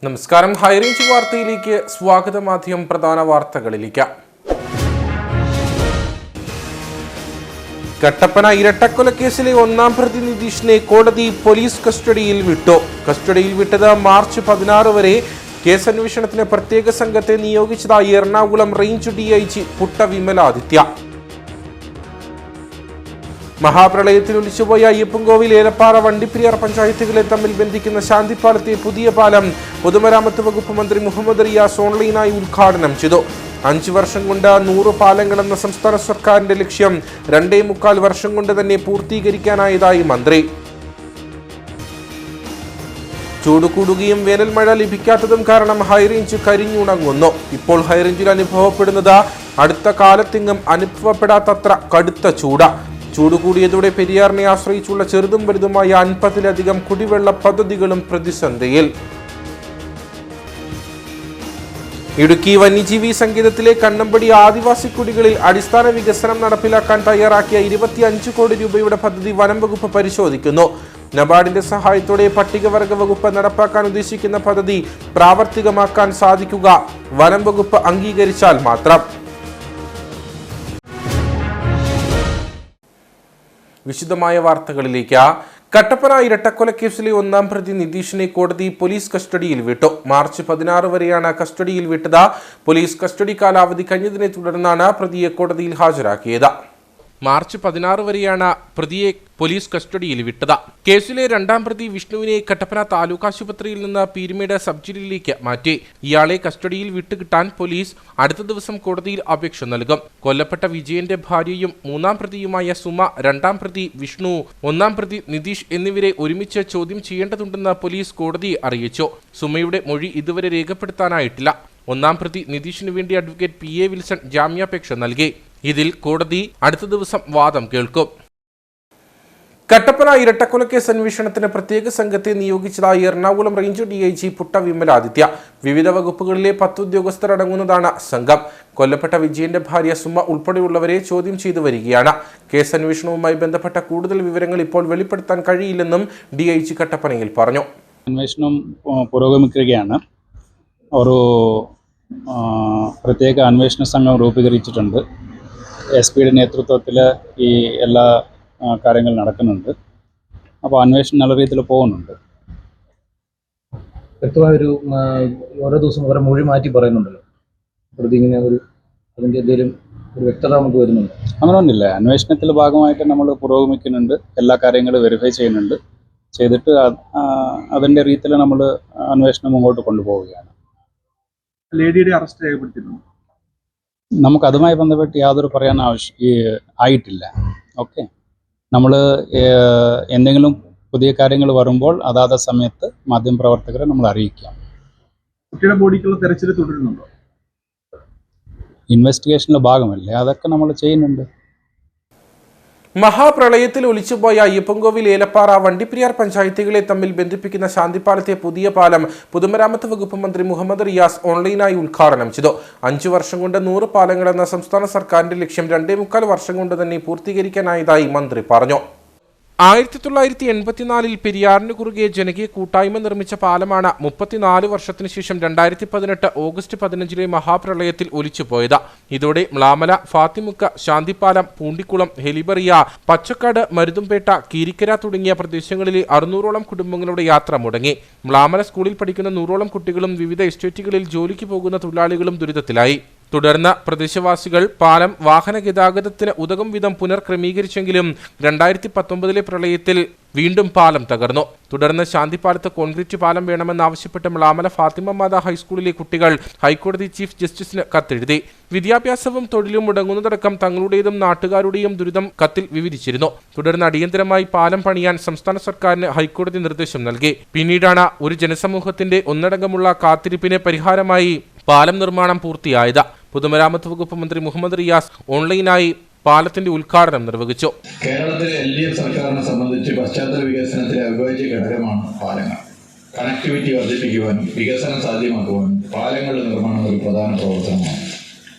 നമസ്കാരം. ഹൈറേഞ്ച് വാർത്തയിലേക്ക് സ്വാഗതം. ആദ്യം പ്രധാന വാർത്തകളിലേക്ക്. കട്ടപ്പന ഇരട്ടക്കൊലക്കേസിലെ ഒന്നാം പ്രതി നിതീഷിനെ കോടതി പോലീസ് കസ്റ്റഡിയിൽ വിട്ടു. കസ്റ്റഡിയിൽ വിട്ടത് മാർച്ച് 16 വരെ. കേസ് അന്വേഷണത്തിന് പ്രത്യേക സംഘത്തെ നിയോഗിച്ചതായി എറണാകുളം റേഞ്ച് DIG പുട്ട വിമലാദിത്യ. മഹാപ്രളയത്തിൽ ഒലിച്ചുപോയ അയ്യപ്പൻകോവിൽ, ഏലപ്പാറ, വണ്ടിപ്പെരിയാർ പഞ്ചായത്തുകളെ തമ്മിൽ ബന്ധിക്കുന്ന ശാന്തിപ്പാലത്തെ പുതിയ പാലം പൊതുമരാമത്ത് വകുപ്പ് മന്ത്രി മുഹമ്മദ് റിയാസ് ഓൺലൈനായി ഉദ്ഘാടനം ചെയ്തു. 5 വർഷം കൊണ്ട് 100 പാലങ്ങളെന്ന സംസ്ഥാന സർക്കാരിന്റെ ലക്ഷ്യം 2.25 വർഷം കൊണ്ട് തന്നെ പൂർത്തീകരിക്കാനായതായി മന്ത്രി. ചൂട് കൂടുകയും വേനൽ മഴ ലഭിക്കാത്തതും കാരണം ഹൈറേഞ്ച് കരിഞ്ഞുണങ്ങുന്നു. ഇപ്പോൾ ഹൈറേഞ്ചിൽ അനുഭവപ്പെടുന്നത് അടുത്ത കാലത്തെങ്ങും അനുഭവപ്പെടാത്തത്ര കടുത്ത ചൂട് കൂടിയതോടെ പെരിയാറിനെ ആശ്രയിച്ചുള്ള ചെറുതും വലുതുമായ 50-ലധികം കുടിവെള്ള പദ്ധതികളും പ്രതിസന്ധിയിൽ. ഇടുക്കി വന്യജീവി സങ്കേതത്തിലെ കണ്ണമ്പടി ആദിവാസി കുടികളിൽ അടിസ്ഥാന വികസനം നടപ്പിലാക്കാൻ തയ്യാറാക്കിയ 25 കോടി രൂപയുടെ പദ്ധതി വനം വകുപ്പ് പരിശോധിക്കുന്നു. നബാർഡിന്റെ സഹായത്തോടെ പട്ടികവർഗ വകുപ്പ് നടപ്പാക്കാൻ ഉദ്ദേശിക്കുന്ന പദ്ധതി പ്രാവർത്തികമാക്കാൻ സാധിക്കുക വനം വകുപ്പ് അംഗീകരിച്ചാൽ മാത്രം. വിശദമായ വാർത്തകളിലേക്ക്. കട്ടപ്പന ഇരട്ടക്കൊലക്കേസിലെ ഒന്നാം പ്രതി നിതീഷിനെ കോടതി പോലീസ് കസ്റ്റഡിയിൽ വിട്ടു. മാർച്ച് 16 വരെയാണ് കസ്റ്റഡിയിൽ വിട്ടത്. പോലീസ് കസ്റ്റഡി കാലാവധി കഴിഞ്ഞതിനെ തുടർന്നാണ് പ്രതിയെ കോടതിയിൽ ഹാജരാക്കിയത്. മാർച്ച് 16 വരെയാണ് പ്രതിയെ പോലീസ് കസ്റ്റഡിയിൽ വിട്ടത്. കേസിലെ രണ്ടാം പ്രതി വിഷ്ണുവിനെ കട്ടപ്പന താലൂക്ക് ആശുപത്രിയിൽ നിന്ന് പീരുമേട് സബ് ജയിലിലേക്ക് മാറ്റി. ഇയാളെ കസ്റ്റഡിയിൽ വിട്ടുകിട്ടാൻ പോലീസ് അടുത്ത ദിവസം കോടതിയിൽ അപേക്ഷ നൽകും. കൊല്ലപ്പെട്ട വിജയന്റെ ഭാര്യയും 3-ാം പ്രതിയുമായ സുമ, 2-ാം പ്രതി വിഷ്ണു, 1-ാം പ്രതി നിതീഷ് എന്നിവരെ ഒരുമിച്ച് ചോദ്യം ചെയ്യേണ്ടതുണ്ടെന്ന് പോലീസ് കോടതിയെ അറിയിച്ചു. സുമയുടെ മൊഴി ഇതുവരെ രേഖപ്പെടുത്താനായിട്ടില്ല. 1-ാം പ്രതി നിതീഷിനു വേണ്ടി അഡ്വക്കേറ്റ് PA വിൽസൺ ജാമ്യാപേക്ഷ നൽകി. ഇതിൽ കോടതി അടുത്ത ദിവസം വാദം കേൾക്കും. കട്ടപ്പന ഇരട്ടക്കൊലക്കേസ് അന്വേഷണത്തിന് പ്രത്യേക സംഘത്തെ നിയോഗിച്ചതായി എറണാകുളം റേഞ്ച് DIG പുട്ട വിമലാദിത്യ. വിവിധ വകുപ്പുകളിലെ 10 ഉദ്യോഗസ്ഥരടങ്ങുന്നതാണ് സംഘം. കൊല്ലപ്പെട്ട വിജയന്റെ ഭാര്യ സുമ ഉൾപ്പെടെയുള്ളവരെ ചോദ്യം ചെയ്തു വരികയാണ്. കേസ് അന്വേഷണവുമായി ബന്ധപ്പെട്ട കൂടുതൽ വിവരങ്ങൾ ഇപ്പോൾ വെളിപ്പെടുത്താൻ കഴിയില്ലെന്നും DIG കട്ടപ്പനയിൽ പറഞ്ഞു. അന്വേഷണം പുരോഗമിക്കുകയാണ്. ഒരു പ്രത്യേക അന്വേഷണ സംഘം രൂപീകരിച്ചിട്ടുണ്ട്. SP-യുടെ നേതൃത്വത്തിൽ ഈ എല്ലാ കാര്യങ്ങൾ നടക്കുന്നുണ്ട്. അപ്പോൾ അന്വേഷണം നല്ല രീതിയിൽ പോകുന്നുണ്ട്. വ്യക്തമായൊരു ഓരോ ദിവസം ഓരോ മൊഴി മാറ്റി പറയുന്നുണ്ടല്ലോ, പ്രതി ഇങ്ങനെ അതിൻ്റെ എന്തെങ്കിലും ഒരു വ്യക്തത നമുക്ക് വരുന്നുണ്ട്? അങ്ങനെയൊന്നുമില്ല. അന്വേഷണത്തിൻ്റെ ഭാഗമായിട്ട് നമ്മൾ പുരോഗമിക്കുന്നുണ്ട്. എല്ലാ കാര്യങ്ങളും വെരിഫൈ ചെയ്യുന്നുണ്ട്. ചെയ്തിട്ട് അതിൻ്റെ രീതിയിൽ നമ്മൾ അന്വേഷണം മുമ്പോട്ട് കൊണ്ടുപോവുകയാണ്. ലേഡിയുടെ അറസ്റ്റ് രേഖപ്പെടുത്തിയിട്ടുണ്ട്. നമുക്ക് അതുമായി ബന്ധപ്പെട്ട് യാതൊരു പറയാൻ ആയിട്ടില്ല. ഓക്കെ, നമ്മൾ എന്തെങ്കിലും പുതിയ കാര്യങ്ങൾ വരുമ്പോൾ അതാത് സമയത്ത് മാധ്യമപ്രവർത്തകരെ നമ്മൾ അറിയിക്കാം. കുട്ടിയുടെ ബോഡിക്കുള്ള തെരച്ചിൽ തുടരുന്നുണ്ടോ? ഇൻവെസ്റ്റിഗേഷനിലെ ഭാഗമല്ലേ, അതൊക്കെ നമ്മൾ ചെയ്യുന്നുണ്ട്. മഹാപ്രളയത്തിൽ ഒലിച്ചുപോയ അയ്യപ്പൻകോവിൽ, ഏലപ്പാറ, വണ്ടിപ്പെരിയാർ പഞ്ചായത്തുകളെ തമ്മിൽ ബന്ധിപ്പിക്കുന്ന ശാന്തിപ്പാലത്തെ പുതിയ പാലം പൊതുമരാമത്ത് വകുപ്പ് മന്ത്രി മുഹമ്മദ് റിയാസ് ഓൺലൈനായി ഉദ്ഘാടനം ചെയ്തു. 5 വർഷം കൊണ്ട് 100 പാലങ്ങളെന്ന സംസ്ഥാന സർക്കാരിന്റെ ലക്ഷ്യം 2.25 വർഷം കൊണ്ട് തന്നെ പൂർത്തീകരിക്കാനായതായി മന്ത്രി പറഞ്ഞു. 1984 പെരിയാറിന് കുറുകെ ജനകീയ കൂട്ടായ്മ നിർമ്മിച്ച പാലമാണ് 34 വർഷത്തിനു ശേഷം 2018 ഓഗസ്റ്റ് 15 മഹാപ്രളയത്തിൽ ഒലിച്ചുപോയത്. ഇതോടെ മ്ലാമല, ഫാത്തിമുക്ക, ശാന്തിപ്പാലം, പൂണ്ടിക്കുളം, ഹെലിബറിയ, പച്ചക്കാട്, മരുതുംപേട്ട, കീരിക്കര തുടങ്ങിയ പ്രദേശങ്ങളിലെ 600ഓളം കുടുംബങ്ങളുടെ യാത്ര മുടങ്ങി. മ്ലാമല സ്കൂളിൽ പഠിക്കുന്ന 100ഓളം കുട്ടികളും വിവിധ എസ്റ്റേറ്റുകളിൽ ജോലിക്ക് പോകുന്ന തൊഴിലാളികളും ദുരിതത്തിലായി. തുടർന്ന് പ്രദേശവാസികൾ പാലം വാഹന ഗതാഗതത്തിന് ഉതകും വിധം പുനർക്രമീകരിച്ചെങ്കിലും 2019 പ്രളയത്തിൽ വീണ്ടും പാലം തകർന്നു. തുടർന്ന് ശാന്തിപ്പാലത്ത് കോൺക്രീറ്റ് പാലം വേണമെന്നാവശ്യപ്പെട്ട് മ്ലാമല ഫാത്തിമ മാതാ ഹൈസ്കൂളിലെ കുട്ടികൾ ഹൈക്കോടതി ചീഫ് ജസ്റ്റിസിന് കത്തെഴുതി. വിദ്യാഭ്യാസവും തൊഴിലും മുടങ്ങുന്നതടക്കം തങ്ങളുടേതും നാട്ടുകാരുടെയും ദുരിതം കത്തിൽ വിവരിച്ചിരുന്നു. തുടർന്ന് അടിയന്തരമായി പാലം പണിയാൻ സംസ്ഥാന സർക്കാരിന് ഹൈക്കോടതി നിർദ്ദേശം നൽകി. പിന്നീടാണ് ഒരു ജനസമൂഹത്തിന്റെ ഒന്നടങ്കമുള്ള കാത്തിരിപ്പിന് പരിഹാരമായി പാലം നിർമ്മാണം പൂർത്തിയായത്. പൊതുമരാമത്ത് വകുപ്പ് മന്ത്രി മുഹമ്മദ് റിയാസ് ഓൺലൈനായി പാലത്തിന്റെ ഉദ്ഘാടനം നിർവഹിച്ചു. കേരളത്തിലെ LDF സർക്കാരിനെ സംബന്ധിച്ച് പശ്ചാത്തല വികസനത്തിലെ അവിഭാജ്യ ഘടകമാണ് പാലങ്ങൾ. കണക്ടിവിറ്റി വർദ്ധിപ്പിക്കുവാനും വികസനം സാധ്യമാക്കുവാനും പാലങ്ങളുടെ നിർമ്മാണം ഒരു പ്രധാന പ്രവർത്തനമാണ്.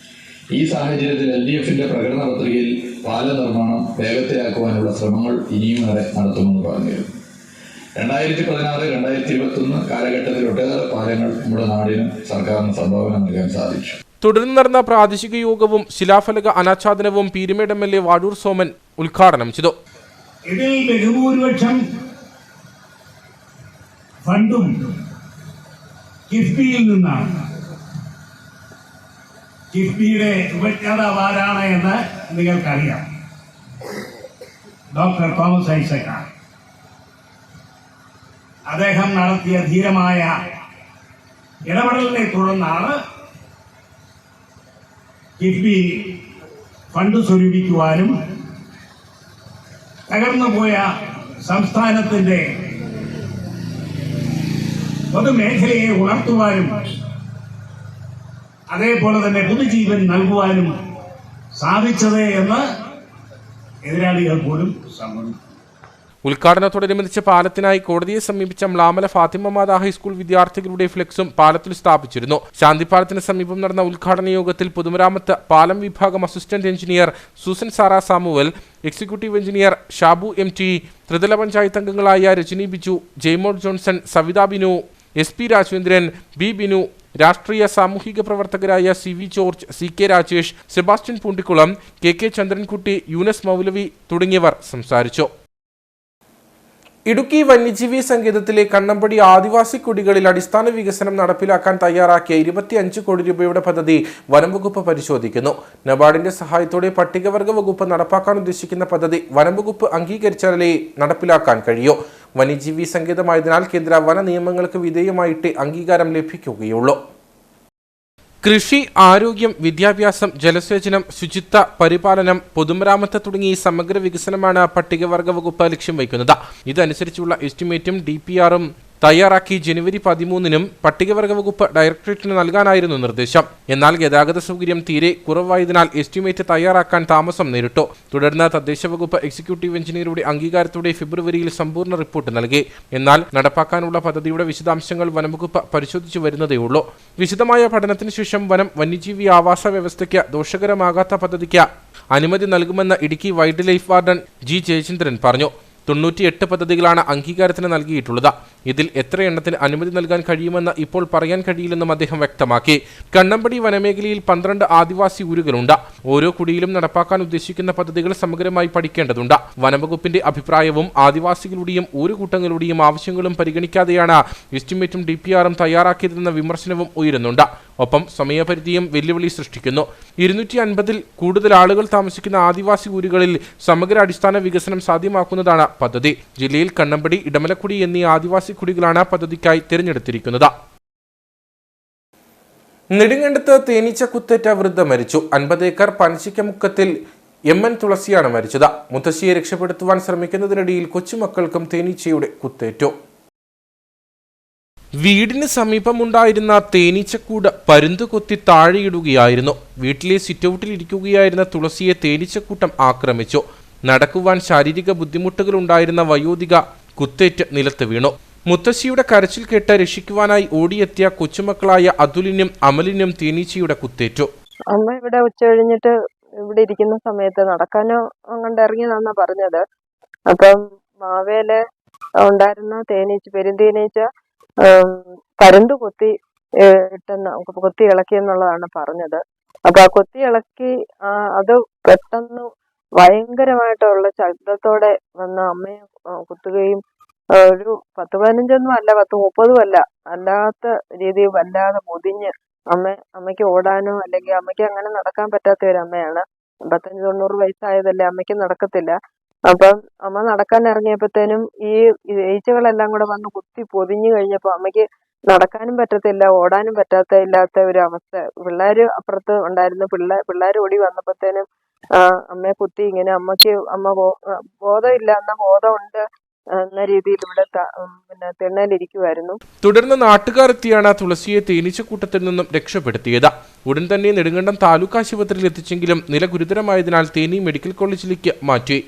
ഈ സാഹചര്യത്തിൽ LDF-ന്റെ പ്രകടന പത്രികയിൽ പാല നിർമ്മാണം വേഗത്തിലാക്കുവാനുള്ള ശ്രമങ്ങൾ ഇനിയുമേറെ നടത്തുമെന്ന് പറഞ്ഞിരുന്നു. 2016, 2021 കാലഘട്ടത്തിൽ ഒട്ടേറെ പാലങ്ങൾ നമ്മുടെ നാടിന് സർക്കാരിന് സംഭാവന നൽകാൻ സാധിച്ചു. തുടർന്ന് നടന്ന പ്രാദേശിക യോഗവും ശിലാഫലക അനാച്ഛാദനവും പീരുമേട് MLA വാഴൂർ സോമൻ ഉദ്ഘാടനം ചെയ്തു. ഇതിൽ ബഹുഭൂരിപക്ഷം ഫണ്ടും കിഫ്ബിയിൽ നിന്നാണ്. കിഫ്ബിയുടെ ഉപജ്ഞാതാവ് ആരാണ് എന്ന് നിങ്ങൾക്കറിയാം. ഡോക്ടർ തോമസ് ഐസക്കാണ്. അദ്ദേഹം നടത്തിയ ധീരമായ ഇടപെടലിനെ തുടർന്നാണ് കിഫ്ബി ഫണ്ട് സ്വരൂപിക്കുവാനും തകർന്നുപോയ സംസ്ഥാനത്തിന്റെ പൊതുമേഖലയെ ഉണർത്തുവാനും അതേപോലെ തന്നെ പുതുജീവൻ നൽകുവാനും സാധിച്ചത് എന്ന് എതിരാളികൾ പോലും സമ്മതിച്ചു. ഉദ്ഘാടനത്തോടനുബന്ധിച്ച് പാലത്തിനായി കോടതിയെ സമീപിച്ച മ്ലാമല ഫാത്തിമ മാതാ ഹൈസ്കൂൾ വിദ്യാർത്ഥികളുടെ ഫ്ലെക്സും പാലത്തിൽ സ്ഥാപിച്ചിരുന്നു. ശാന്തിപാലത്തിന് സമീപം നടന്ന ഉദ്ഘാടന യോഗത്തിൽ പൊതുമരാമത്ത് പാലം വിഭാഗം assistant engineer Susan Sara Samuel, executive engineer Shabu MT, ത്രിതല പഞ്ചായത്ത് അംഗങ്ങളായ Rajani Biju, Jaimol Johnson, Savitha Binu, SP Rajendran, B Binu, രാഷ്ട്രീയ സാമൂഹിക പ്രവർത്തകരായ CV George, CK Rajesh, Sebastian Poondikulam, KK Chandrankutty, Yunus Moulavi തുടങ്ങിയവർ സംസാരിച്ചു. ഇടുക്കി വന്യജീവി സങ്കേതത്തിലെ കണ്ണമ്പടി ആദിവാസി കുടികളിൽ അടിസ്ഥാന വികസനം നടപ്പിലാക്കാൻ തയ്യാറാക്കിയ 25 കോടി രൂപയുടെ പദ്ധതി വനംവകുപ്പ് പരിശോധിക്കുന്നു. നബാർഡിന്റെ സഹായത്തോടെ പട്ടികവർഗ വകുപ്പ് നടപ്പാക്കാൻ ഉദ്ദേശിക്കുന്ന പദ്ധതി വനംവകുപ്പ് അംഗീകരിച്ചാലേ നടപ്പിലാക്കാൻ കഴിയൂ. വന്യജീവി സങ്കേതമായതിനാൽ കേന്ദ്ര വന നിയമങ്ങൾക്ക് വിധേയമായിട്ട് അംഗീകാരം ലഭിക്കുകയുള്ളൂ. കൃഷി, ആരോഗ്യം, വിദ്യാഭ്യാസം, ജലസേചനം, ശുചിത്വ, പരിപാലനം, പൊതുമരാമത്ത് തുടങ്ങി സമഗ്ര വികസനമാണ് പട്ടികവർഗ വകുപ്പ് ലക്ഷ്യം വയ്ക്കുന്നത്. ഇതനുസരിച്ചുള്ള എസ്റ്റിമേറ്റും DPRും തയ്യാറാക്കി ജനുവരി 13-നും പട്ടികവർഗ വകുപ്പ് ഡയറക്ടറേറ്റിന് നൽകാനായിരുന്നു നിർദ്ദേശം. എന്നാൽ ഗതാഗത സൗകര്യം തീരെ കുറവായതിനാൽ എസ്റ്റിമേറ്റ് തയ്യാറാക്കാൻ താമസം നേരിട്ടു. തുടർന്ന് തദ്ദേശ വകുപ്പ് എക്സിക്യൂട്ടീവ് എഞ്ചിനീയറുടെ അംഗീകാരത്തോടെ ഫെബ്രുവരിയിൽ സമ്പൂർണ്ണ റിപ്പോർട്ട് നൽകി. എന്നാൽ നടപ്പാക്കാനുള്ള പദ്ധതിയുടെ വിശദാംശങ്ങൾ വനംവകുപ്പ് പരിശോധിച്ചു വരുന്നതേയുള്ളൂ. വിശദമായ പഠനത്തിന് ശേഷം വന്യജീവി ആവാസ വ്യവസ്ഥയ്ക്ക് ദോഷകരമാകാത്ത പദ്ധതിക്ക് അനുമതി നൽകുമെന്ന് Idukki wild life warden G Jayachandran പറഞ്ഞു. 98 പദ്ധതികളാണ് അംഗീകാരത്തിന് നൽകിയിട്ടുള്ളത്. ഇതിൽ എത്ര എണ്ണത്തിന് അനുമതി നൽകാൻ കഴിയുമെന്ന് ഇപ്പോൾ പറയാൻ കഴിയില്ലെന്നും അദ്ദേഹം വ്യക്തമാക്കി. കണ്ണമ്പടി വനമേഖലയിൽ 12 ആദിവാസി ഊരുകളുണ്ട്. ഓരോ കുടിയിലും നടപ്പാക്കാൻ ഉദ്ദേശിക്കുന്ന പദ്ധതികൾ സമഗ്രമായി പഠിക്കേണ്ടതുണ്ട്. വനംവകുപ്പിന്റെ അഭിപ്രായവും ആദിവാസികളുടെയും ഊരുകൂട്ടങ്ങളുടെയും ആവശ്യങ്ങളും പരിഗണിക്കാതെയാണ് എസ്റ്റിമേറ്റും DPRും തയ്യാറാക്കിയതെന്ന വിമർശനവും ഉയരുന്നുണ്ട്. ഒപ്പം സമയപരിധിയും വെല്ലുവിളി സൃഷ്ടിക്കുന്നു. 250-ൽ കൂടുതൽ ആളുകൾ താമസിക്കുന്ന ആദിവാസി ഊരുകളിൽ സമഗ്ര അടിസ്ഥാന വികസനം സാധ്യമാക്കുന്നതാണ് പദ്ധതി. ജില്ലയിൽ കണ്ണമ്പടി, ഇടമലക്കുടി എന്നീ ആദിവാസി കുടികളാണ് പദ്ധതിക്കായി തിരഞ്ഞെടുത്തിരിക്കുന്നത്. നെടുങ്കണ്ടത്ത് തേനീച്ച കുത്തേറ്റ വൃദ്ധ മരിച്ചു. 50 ഏക്കർ പനച്ചിക്കമുക്കത്തിൽ MN തുളസിയാണ് മരിച്ചത്. മുത്തശ്ശിയെ രക്ഷപ്പെടുത്തുവാൻ ശ്രമിക്കുന്നതിനിടയിൽ കൊച്ചുമക്കൾക്കും തേനീച്ചയുടെ കുത്തേറ്റു. വീടിന് സമീപമുണ്ടായിരുന്ന തേനീച്ചക്കൂട് പരുന്തുകൊത്തി താഴെയിടുകയായിരുന്നു. വീട്ടിലെ സിറ്റൗട്ടിൽ ഇരിക്കുകയായിരുന്ന തുളസിയെ തേനീച്ചക്കൂട്ടം ആക്രമിച്ചു. നടക്കുവാൻ ശാരീരിക ബുദ്ധിമുട്ടുകൾ ഉണ്ടായിരുന്ന വയോധിക കുത്തേറ്റ് നിലത്ത് വീണു. മുത്തശ്ശിയുടെ കരച്ചിൽ കേട്ട് രക്ഷിക്കുവാനായി ഓടിയെത്തിയ കൊച്ചുമക്കളായ അതുലിനും അമലിനും തേനീച്ചയുടെ കുത്തേറ്റു. അമ്മ ഇവിടെ ഉച്ച കഴിഞ്ഞിട്ട് ഇവിടെ ഇരിക്കുന്ന സമയത്ത് നടക്കാനോ അങ്ങോട്ട് ഇറങ്ങിയതാന്നാ പറഞ്ഞത്. അപ്പം മാവേല് ഉണ്ടായിരുന്ന പെരുന്തേനീച്ച പരുന്ത് കൊത്തി കൊത്തി ഇളക്കിയെന്നുള്ളതാണ് പറഞ്ഞത്. അപ്പൊ ആ കൊത്തി ഇളക്കി അത് പെട്ടെന്ന് ഭയങ്കരമായിട്ടുള്ള ശബ്ദത്തോടെ വന്ന അമ്മയെ കുത്തുകയും ഒരു 10-15 അല്ല, 10-30 അല്ല, അല്ലാത്ത രീതിയിൽ വല്ലാതെ മുതിഞ്ഞ് അമ്മയ്ക്ക് ഓടാനോ അല്ലെങ്കിൽ അമ്മയ്ക്ക് അങ്ങനെ നടക്കാൻ പറ്റാത്ത ഒരു അമ്മയാണ്. 85-90 വയസ്സായതല്ലേ, അമ്മയ്ക്ക് നടക്കത്തില്ല. അപ്പം അമ്മ നടക്കാൻ ഇറങ്ങിയപ്പോഴത്തേനും ഈ ഈച്ചകളെല്ലാം കൂടെ വന്ന് കുത്തി പൊതിഞ്ഞു കഴിഞ്ഞപ്പോ അമ്മയ്ക്ക് നടക്കാനും പറ്റത്തില്ല, ഓടാനും ഇല്ലാത്ത ഒരു അവസ്ഥ. പിള്ളേര് അപ്പുറത്ത് ഉണ്ടായിരുന്നു. പിള്ളേർ ഓടി വന്നപ്പോഴത്തേനും അമ്മയെ കുത്തി ഇങ്ങനെ അമ്മ ബോധമില്ല, എന്നാ ബോധമുണ്ട് എന്ന രീതിയിൽ ഇവിടെ തിണ്ണയിലിരിക്കുമായിരുന്നു. തുടർന്ന് നാട്ടുകാർ എത്തിയാണ് തുളസിയെ തേനീച്ചക്കൂട്ടത്തിൽ നിന്നും രക്ഷപ്പെടുത്തിയത്. ഉടൻ തന്നെ നെടുങ്കണ്ടം താലൂക്ക് ആശുപത്രിയിൽ എത്തിച്ചെങ്കിലും നില ഗുരുതരമായതിനാൽ തേനി മെഡിക്കൽ കോളേജിലേക്ക് മാറ്റി.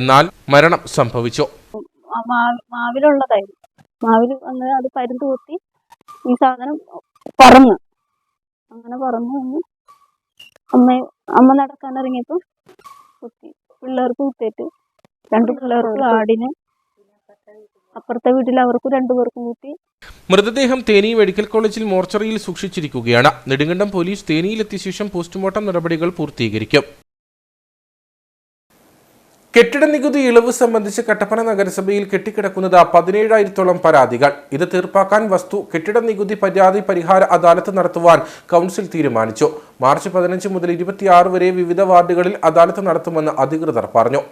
എന്നാൽ മരണം സംഭവിച്ചു. മാവിലുള്ളതായിരുന്നു. മാവിൽ വന്ന് അത് പരുന്ത് കുത്തി ഈ സാധനം പറന്ന് വന്ന് അമ്മ നടക്കാൻ ഇറങ്ങിയപ്പോ കുത്തി. പിള്ളേർക്ക് കുത്തേറ്റ് 2 പിള്ളേർക്ക് ആടിന് അപ്പുറത്തെ വീട്ടിൽ അവർക്കും 2 പേർക്കും കൂട്ടി. മൃതദേഹം തേനി മെഡിക്കൽ കോളേജിൽ മോർച്ചറിയിൽ സൂക്ഷിച്ചിരിക്കുകയാണ്. നെടുങ്കണ്ടം പോലീസ് തേനിയിലെത്തിയ ശേഷം പോസ്റ്റ്മോർട്ടം നടപടികൾ പൂർത്തീകരിക്കും. കെട്ടിട നികുതി ഇളവ് സംബന്ധിച്ച് കട്ടപ്പന നഗരസഭയിൽ കെട്ടിക്കിടക്കുന്നത് 17,000-ഓളം പരാതികൾ. ഇത് തീർപ്പാക്കാൻ കെട്ടിട നികുതി പരാതി പരിഹാര അദാലത്ത് നടത്തുവാൻ കൗൺസിൽ തീരുമാനിച്ചു. മാർച്ച് 15 മുതൽ 26 വരെ വിവിധ വാർഡുകളിൽ അദാലത്ത് നടത്തുമെന്ന് അധികൃതർ പറഞ്ഞു.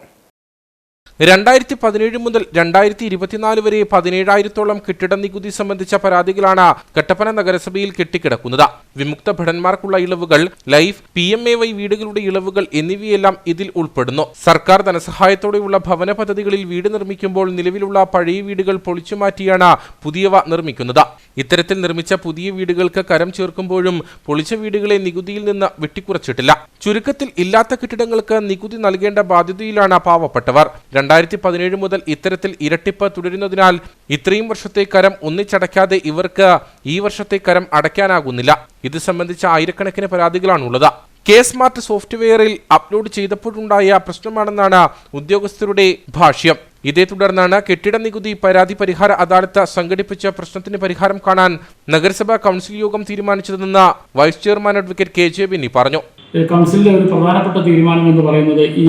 2017 മുതൽ 2024 വരെ 17,000-ഓളം കെട്ടിട നികുതി സംബന്ധിച്ച പരാതികളാണ് കട്ടപ്പന നഗരസഭയിൽ കെട്ടിക്കിടക്കുന്നത്. വിമുക്ത ഭടന്മാർക്കുള്ള ഇളവുകൾ, ലൈഫ്, PMAY വീടുകളുടെ ഇളവുകൾ എന്നിവയെല്ലാം ഇതിൽ ഉൾപ്പെടുന്നു. സർക്കാർ ധനസഹായത്തോടെയുള്ള ഭവന പദ്ധതികളിൽ വീട് നിർമ്മിക്കുമ്പോൾ നിലവിലുള്ള പഴയ വീടുകൾ പൊളിച്ചുമാറ്റിയാണ് പുതിയവ നിർമ്മിക്കുന്നത്. ഇത്തരത്തിൽ നിർമ്മിച്ച പുതിയ വീടുകൾക്ക് കരം ചേർക്കുമ്പോഴും പൊളിച്ച വീടുകളെ നികുതിയിൽ നിന്ന് വെട്ടിക്കുറച്ചിട്ടില്ല. ചുരുക്കത്തിൽ ഇല്ലാത്ത കെട്ടിടങ്ങൾക്ക് നികുതി നൽകേണ്ട ബാധ്യതയിലാണ് പാവപ്പെട്ടവർ. 2017 മുതൽ ഇത്തരത്തിൽ ഇരട്ടിപ്പ് തുടരുന്നതിനാൽ ഇത്രയും വർഷത്തെ കരം ഒന്നിച്ചടയ്ക്കാതെ ഇവർക്ക് ഈ വർഷത്തെ കരം അടയ്ക്കാനാകുന്നില്ല. ഇത് സംബന്ധിച്ച ആയിരക്കണക്കിന് പരാതികളാണുള്ളത്. K-സ്മാർട്ട് സോഫ്റ്റ്വെയറിൽ അപ്ലോഡ് ചെയ്തപ്പോഴുണ്ടായ പ്രശ്നമാണെന്നാണ് ഉദ്യോഗസ്ഥരുടെ ഭാഷ്യം. ഇതേ തുടർന്നാണ് കെട്ടിട നികുതി പരാതി പരിഹാര അദാലത്ത് സംഘടിപ്പിച്ച പ്രശ്നത്തിന് പരിഹാരം കാണാൻ നഗരസഭാ കൗൺസിൽ യോഗം തീരുമാനിച്ചതെന്ന് vice chairman advocate KJ Benny പറഞ്ഞു. കൗൺസിലിന്റെ ഒരു പ്രധാനപ്പെട്ട തീരുമാനം എന്ന് പറയുന്നത് ഈ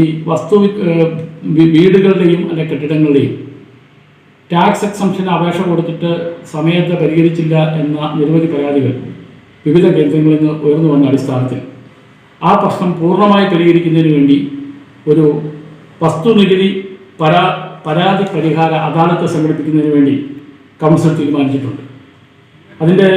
വീടുകളുടെയും അല്ലെ കെട്ടിടങ്ങളുടെയും ടാക്സ് എക്സംഷന് അപേക്ഷ കൊടുത്തിട്ട് സമയത്ത് പരിഹരിച്ചില്ല എന്ന നിരവധി പരാതികൾ വിവിധ കേന്ദ്രങ്ങളിൽ നിന്ന് ഉയർന്നു വന്ന അടിസ്ഥാനത്തിൽ ആ പ്രശ്നം പൂർണ്ണമായി പരിഹരിക്കുന്നതിന് വേണ്ടി ഒരു വസ്തുനികുതി പരാതി പരിഹാര അദാലത്ത് സംഘടിപ്പിക്കുന്നതിന് വേണ്ടി കൗൺസിൽ തീരുമാനിച്ചിട്ടുണ്ട്. അതിൻ്റെ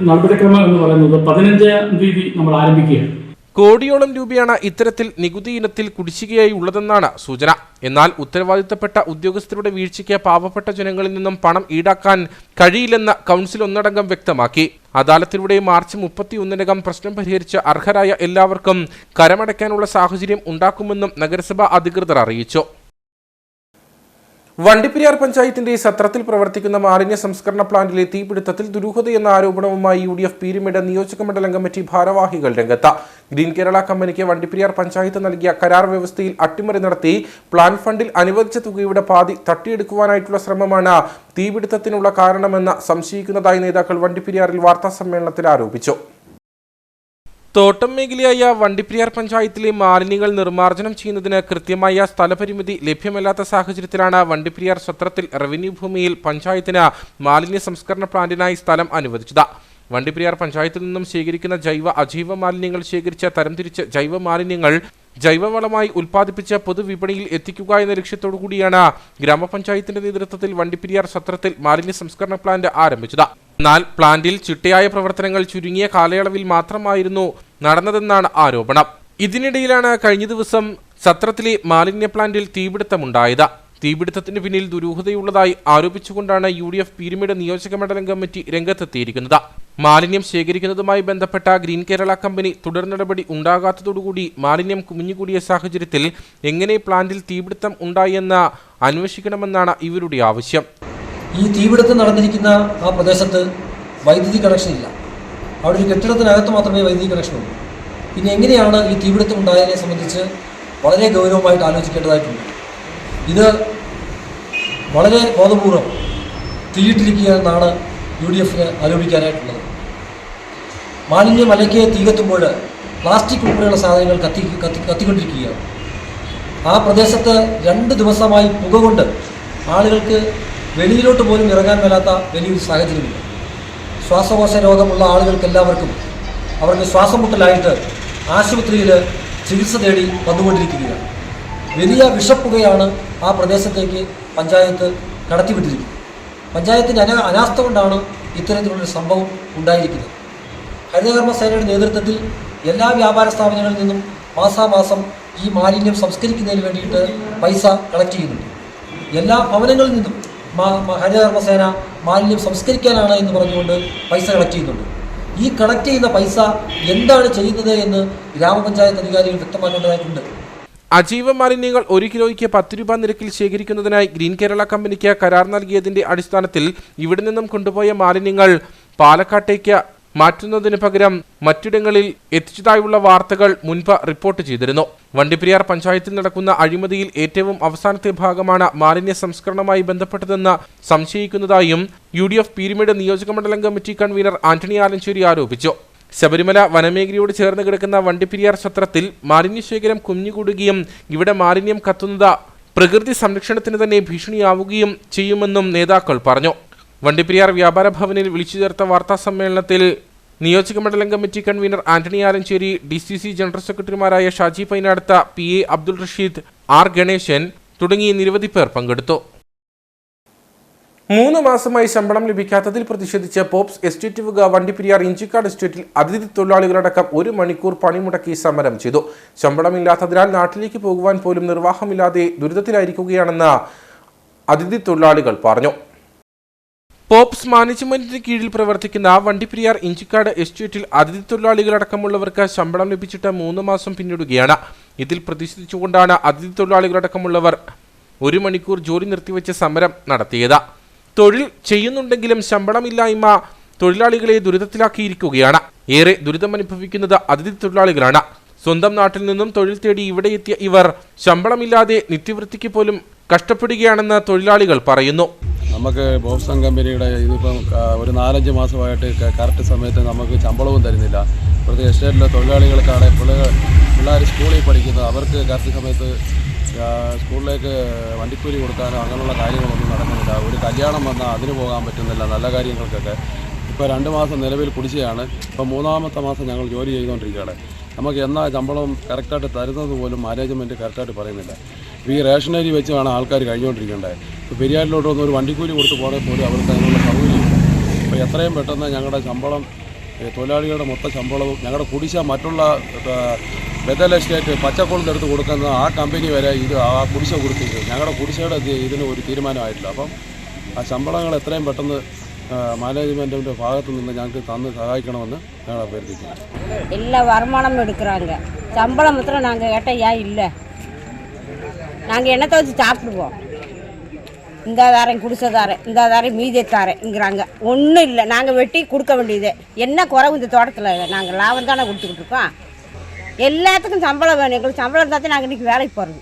നടപടിക്രമം എന്ന് പറയുന്നത് 15-ാം തീയതി നമ്മൾ ആരംഭിക്കുകയാണ്. കോടിയോളം രൂപയാണ് ഇത്തരത്തിൽ നികുതി ഇനത്തിൽ കുടിശ്ശികയായി ഉള്ളതെന്നാണ് സൂചന. എന്നാൽ ഉത്തരവാദിത്തപ്പെട്ട ഉദ്യോഗസ്ഥരുടെ വീഴ്ചയ്ക്ക് പാവപ്പെട്ട ജനങ്ങളിൽ നിന്നും പണം ഈടാക്കാൻ കഴിയില്ലെന്ന് കൗൺസിൽ ഒന്നടങ്കം വ്യക്തമാക്കി. അദാലത്തിലൂടെ മാർച്ച് 31-നകം പ്രശ്നം പരിഹരിച്ച് അർഹരായ എല്ലാവർക്കും കരമടയ്ക്കാനുള്ള സാഹചര്യം ഉണ്ടാക്കുമെന്നും നഗരസഭാ അധികൃതർ അറിയിച്ചു. വണ്ടിപ്പെരിയാർ പഞ്ചായത്തിന്റെ സത്രത്തിൽ പ്രവർത്തിക്കുന്ന മാലിന്യ സംസ്കരണ പ്ലാന്റിലെ തീപിടുത്തത്തിൽ ദുരൂഹതയെന്ന ആരോപണവുമായി UDF പീരുമേട് നിയോജക മണ്ഡലം കമ്മിറ്റി ഭാരവാഹികൾ രംഗത്ത്. ഗ്രീൻ കേരള കമ്പനിക്ക് വണ്ടിപ്പെരിയാർ പഞ്ചായത്ത് നൽകിയ കരാർ വ്യവസ്ഥയിൽ അട്ടിമറി നടത്തി പ്ലാൻ ഫണ്ടിൽ അനുവദിച്ച തുകയുടെ പാതി തട്ടിയെടുക്കുവാനായിട്ടുള്ള ശ്രമമാണ് തീപിടുത്തത്തിനുള്ള കാരണമെന്ന് സംശയിക്കുന്നതായി നേതാക്കൾ വണ്ടിപ്പെരിയാറിൽ വാർത്താസമ്മേളനത്തിൽ ആരോപിച്ചു. തോട്ടം മേഖലയായ വണ്ടിപ്പെരിയാർ പഞ്ചായത്തിലെ മാലിന്യങ്ങൾ നിർമ്മാർജ്ജനം ചെയ്യുന്നതിന് കൃത്യമായ സ്ഥലപരിമിതി ലഭ്യമല്ലാത്ത സാഹചര്യത്തിലാണ് വണ്ടിപ്പെരിയാർ സത്രത്തിൽ റവന്യൂ ഭൂമിയിൽ പഞ്ചായത്തിന് മാലിന്യ സംസ്കരണ പ്ലാന്റിനായി സ്ഥലം അനുവദിച്ചത്. വണ്ടിപ്പെരിയാർ പഞ്ചായത്തിൽ നിന്നും ശേഖരിക്കുന്ന അജൈവ മാലിന്യങ്ങൾ ശേഖരിച്ച തരംതിരിച്ച് ജൈവ മാലിന്യങ്ങൾ ജൈവവളമായി ഉൽപ്പാദിപ്പിച്ച് പൊതുവിപണിയിൽ എത്തിക്കുക എന്ന ലക്ഷ്യത്തോടു കൂടിയാണ് ഗ്രാമപഞ്ചായത്തിന്റെ നേതൃത്വത്തിൽ വണ്ടിപ്പെരിയാർ സത്രത്തിൽ മാലിന്യ സംസ്കരണ പ്ലാന്റ് ആരംഭിച്ചത്. എന്നാൽ പ്ലാന്റിൽ ചിട്ടയായ പ്രവർത്തനങ്ങൾ ചുരുങ്ങിയ കാലയളവിൽ മാത്രമായിരുന്നു നടന്നതെന്നാണ് ആരോപണം. ഇതിനിടയിലാണ് കഴിഞ്ഞ ദിവസം സത്രത്തിലെ മാലിന്യ പ്ലാന്റിൽ തീപിടുത്തമുണ്ടായത്. തീപിടുത്തത്തിന് പിന്നിൽ ദുരൂഹതയുള്ളതായി ആരോപിച്ചുകൊണ്ടാണ് UDF പീരുമേട് നിയോജക മണ്ഡലം കമ്മിറ്റി രംഗത്തെത്തിയിരിക്കുന്നത്. മാലിന്യം ശേഖരിക്കുന്നതുമായി ബന്ധപ്പെട്ട ഗ്രീൻ കേരള കമ്പനി തുടർ നടപടി ഉണ്ടാകാത്തതോടുകൂടി മാലിന്യം കുമിഞ്ഞുകൂടിയ സാഹചര്യത്തിൽ എങ്ങനെ പ്ലാന്റിൽ തീപിടുത്തം ഉണ്ടായെന്ന് അന്വേഷിക്കണമെന്നാണ് ഇവരുടെ ആവശ്യം. ഈ തീപിടുത്തം നടന്നിരിക്കുന്ന ആ പ്രദേശത്ത് വൈദ്യുതി കണക്ഷൻ ഇല്ല. അവിടെ ഒരു കെട്ടിടത്തിനകത്ത് മാത്രമേ വൈദ്യുതി കണക്ഷനുള്ളൂ. പിന്നെ എങ്ങനെയാണ് ഈ തീപിടുത്തം ഉണ്ടായതിനെ സംബന്ധിച്ച് വളരെ ഗൗരവമായിട്ട് ആലോചിക്കേണ്ടതായിട്ടുണ്ട്. ഇത് വളരെ ബോധപൂർവം തീയിട്ടിരിക്കുക എന്നാണ് UDFന് ആരോപിക്കാനായിട്ടുള്ളത്. മാലിന്യം മലയ്ക്ക് തീ കത്തുമ്പോൾ പ്ലാസ്റ്റിക് ഉൾപ്പെടെയുള്ള സാധനങ്ങൾ കത്തിക്കൊണ്ടിരിക്കുകയാണ്. ആ പ്രദേശത്ത് 2 ദിവസമായി പുക കൊണ്ട് ആളുകൾക്ക് വെളിയിലോട്ട് പോലും ഇറങ്ങാൻ മേലാത്ത വലിയൊരു സാഹചര്യമില്ല. ശ്വാസകോശ രോഗമുള്ള ആളുകൾക്കെല്ലാവർക്കും അവർക്ക് ശ്വാസം മുട്ടലായിട്ട് ആശുപത്രിയിൽ ചികിത്സ തേടി വന്നുകൊണ്ടിരിക്കുകയാണ്. വലിയ വിഷപ്പുകയാണ് ആ പ്രദേശത്തേക്ക് പഞ്ചായത്ത് കടത്തിവിട്ടിരിക്കുന്നത്. പഞ്ചായത്തിൻ്റെ അനാസ്ഥ കൊണ്ടാണ് ഇത്തരത്തിലുള്ളൊരു സംഭവം ഉണ്ടായിരിക്കുന്നത്. ഹരിതകർമ്മസേനയുടെ നേതൃത്വത്തിൽ എല്ലാ വ്യാപാര സ്ഥാപനങ്ങളിൽ നിന്നും മാസാമാസം ഈ മാലിന്യം സംസ്കരിക്കുന്നതിന് വേണ്ടിയിട്ട് പൈസ കളക്ട് ചെയ്യുന്നുണ്ട്. എല്ലാ ഭവനങ്ങളിൽ നിന്നും ഹരിതകർമ്മസേന മാലിന്യം സംസ്കരിക്കാനാണ് എന്ന് പറഞ്ഞുകൊണ്ട് പൈസ കളക്ട് ചെയ്യുന്നുണ്ട്. ഈ കളക്ട് ചെയ്യുന്ന പൈസ എന്താണ് ചെയ്യുന്നത് എന്ന് ഗ്രാമപഞ്ചായത്ത് അധികാരികൾ വ്യക്തമാക്കേണ്ടതായിട്ടുണ്ട്. അജൈവ മാലിന്യങ്ങൾ 1 കിലോയ്ക്ക് 10 രൂപ നിരക്കിൽ ശേഖരിക്കുന്നതിനായി ഗ്രീൻ കേരള കമ്പനിക്ക് കരാർ നൽകിയതിന്റെ അടിസ്ഥാനത്തിൽ ഇവിടെ നിന്നും കൊണ്ടുപോയ മാലിന്യങ്ങൾ പാലക്കാട്ടേക്ക് മാറ്റുന്നതിന് പകരം മറ്റിടങ്ങളിൽ എത്തിച്ചതായുള്ള വാർത്തകൾ മുൻപ് റിപ്പോർട്ട് ചെയ്തിരുന്നു. വണ്ടിപ്പെരിയാർ പഞ്ചായത്തിൽ നടക്കുന്ന അഴിമതിയിൽ ഏറ്റവും അവസാനത്തെ ഭാഗമാണ് മാലിന്യ സംസ്കരണവുമായി ബന്ധപ്പെട്ടതെന്ന് സംശയിക്കുന്നതായും UDF പീരുമേട് നിയോജകമണ്ഡലം കമ്മിറ്റി കൺവീനർ ആന്റണി ആലഞ്ചേരി ആരോപിച്ചു. ശബരിമല വനമേഖലയോട് ചേർന്ന് കിടക്കുന്ന വണ്ടിപ്പെരിയാർ സത്രത്തിൽ മാലിന്യശേഖരം കുഞ്ഞുകൂടുകയും ഇവിടെ മാലിന്യം കത്തുന്നത് പ്രകൃതി സംരക്ഷണത്തിന് തന്നെ ഭീഷണിയാവുകയും ചെയ്യുമെന്നും നേതാക്കൾ പറഞ്ഞു. വണ്ടിപ്പെരിയാർ വ്യാപാര ഭവനിൽ വിളിച്ചു ചേർത്ത വാർത്താ സമ്മേളനത്തിൽ നിയോജകമണ്ഡലം committee convener Antony Alencherry, DCC general സെക്രട്ടറിമാരായ ഷാജി പൈനാടത്ത, PA അബ്ദുൾ റഷീദ്, R ഗണേശൻ തുടങ്ങി നിരവധി പേർ പങ്കെടുത്തു. 3 മാസമായി ശമ്പളം ലഭിക്കാത്തതിൽ പ്രതിഷേധിച്ച് പോപ്സ് എസ്റ്റേറ്റ് വക വണ്ടിപ്പെരിയാർ ഇഞ്ചിക്കാട് എസ്റ്റേറ്റിൽ അതിഥി തൊഴിലാളികളടക്കം 1 മണിക്കൂർ പണിമുടക്കി സമരം ചെയ്തു. ശമ്പളമില്ലാത്തതിനാൽ നാട്ടിലേക്ക് പോകുവാൻ പോലും നിർവാഹമില്ലാതെ ദുരിതത്തിലായിരിക്കുകയാണെന്ന് അതിഥി തൊഴിലാളികൾ പറഞ്ഞു. പോപ്സ് മാനേജ്മെന്റിന് കീഴിൽ പ്രവർത്തിക്കുന്ന വണ്ടിപ്പെരിയാർ ഇഞ്ചിക്കാട് എസ്റ്റേറ്റിൽ അതിഥി തൊഴിലാളികളടക്കമുള്ളവർക്ക് ശമ്പളം ലഭിച്ചിട്ട് 3 മാസം പിന്നിടുകയാണ്. ഇതിൽ പ്രതിഷേധിച്ചുകൊണ്ടാണ് അതിഥി തൊഴിലാളികളടക്കമുള്ളവർ 1 മണിക്കൂർ ജോലി നിർത്തിവെച്ച് സമരം നടത്തിയത്. തൊഴിൽ ചെയ്യുന്നുണ്ടെങ്കിലും ശമ്പളമില്ലായ്മ തൊഴിലാളികളെ ദുരിതത്തിലാക്കിയിരിക്കുകയാണ്. ഏറെ ദുരിതമനുഭവിക്കുന്നത് അതിഥി തൊഴിലാളികളാണ്. സ്വന്തം നാട്ടിൽ നിന്നും തൊഴിൽ തേടി ഇവിടെ എത്തിയ ഇവർ ശമ്പളമില്ലാതെ നിത്യവൃത്തിക്ക് പോലും കഷ്ടപ്പെടുകയാണെന്ന് തൊഴിലാളികൾ പറയുന്നു. നമുക്ക് ബോബ്സൺ കമ്പനിയുടെ ഇതിപ്പം ഒരു 4-5 മാസമായിട്ട് കറക്റ്റ് സമയത്ത് നമുക്ക് ശമ്പളവും തരുന്നില്ല. ഇവിടുത്തെ എസ്റ്റേറ്റിലെ തൊഴിലാളികൾക്കാണ് പിള്ളേർ സ്കൂളിൽ പഠിക്കുന്നത്, അവർക്ക് കറക്റ്റ് സമയത്ത് സ്കൂളിലേക്ക് വണ്ടിക്കൂലി കൊടുക്കാനോ അങ്ങനെയുള്ള കാര്യങ്ങളൊന്നും നടക്കുന്നില്ല. ഒരു കല്യാണം വന്നാൽ അതിന് പോകാൻ പറ്റുന്നില്ല, നല്ല കാര്യങ്ങൾക്കൊക്കെ. ഇപ്പോൾ 2 മാസം നിലവിൽ കുടിശ്ശികയാണ്. ഇപ്പോൾ 3-ാമത്തെ മാസം ഞങ്ങൾ ജോലി ചെയ്തുകൊണ്ടിരിക്കുകയാണ്. നമുക്ക് എന്നാ ശമ്പളം കറക്റ്റായിട്ട് തരുന്നത് പോലും മാനേജ്മെൻറ്റ് കറക്റ്റായിട്ട് പറയുന്നില്ല. ഈ റേഷനരി വെച്ചാണ് ആൾക്കാർ കഴിഞ്ഞുകൊണ്ടിരിക്കേണ്ടത്. ഇപ്പോൾ പെരിയാറിലോട്ട് വന്ന് ഒരു വണ്ടിക്കൂലി കൊടുത്ത് പോകണേ പോലും അവർക്ക് അതിനുള്ള സൗകര്യമില്ല. അപ്പോൾ എത്രയും പെട്ടെന്ന് ഞങ്ങളുടെ ശമ്പളം, തൊഴിലാളികളുടെ മൊത്തം ശമ്പളവും ഞങ്ങളുടെ കുടിശ്ശിക മറ്റുള്ള ബദൽ എസ്റ്റേറ്റ് പച്ചക്കുളത്തെടുത്ത് കൊടുക്കുന്ന ആ കമ്പനി വരെ ആ കുടിശ്ശിക കൊടുത്തിട്ട് ഞങ്ങളുടെ കുടിശ്ശികയുടെ ഇതിന് ഒരു തീരുമാനമായിട്ടില്ല. അപ്പം ആ ശമ്പളങ്ങൾ എത്രയും പെട്ടെന്ന് മാനേജ്മെൻറ്റിൻ്റെ ഭാഗത്തു നിന്ന് ഞങ്ങൾക്ക് തന്ന് സഹായിക്കണമെന്ന് ഞങ്ങൾ അഭ്യർത്ഥിക്കുന്നു. എല്ലാ வருமானம் எடுக்கிறாங்க, சம்பளம் மாத்திரம் நாங்கள் கேட்டால் ஏன் இல்லை, நாங்கள் எண்ணத்தை வச்சு சாப்பிடுவோம். இந்த தாரேன் குடிசை தாரேன், இந்த தாரேன் மீதியை தாரேங்கிறாங்க. ஒன்றும் இல்லை, நாங்கள் வெட்டி கொடுக்க வேண்டியது என்ன குறவு இந்த தோட்டத்தில்? நாங்கள் லாபம் தானே கொடுத்துக்கிட்டு இருக்கோம். எல்லாத்துக்கும் சம்பளம் வேணும், எங்களுக்கு சம்பளம் இருந்தால் நாங்கள் இன்றைக்கி வேலைக்கு போகிறது.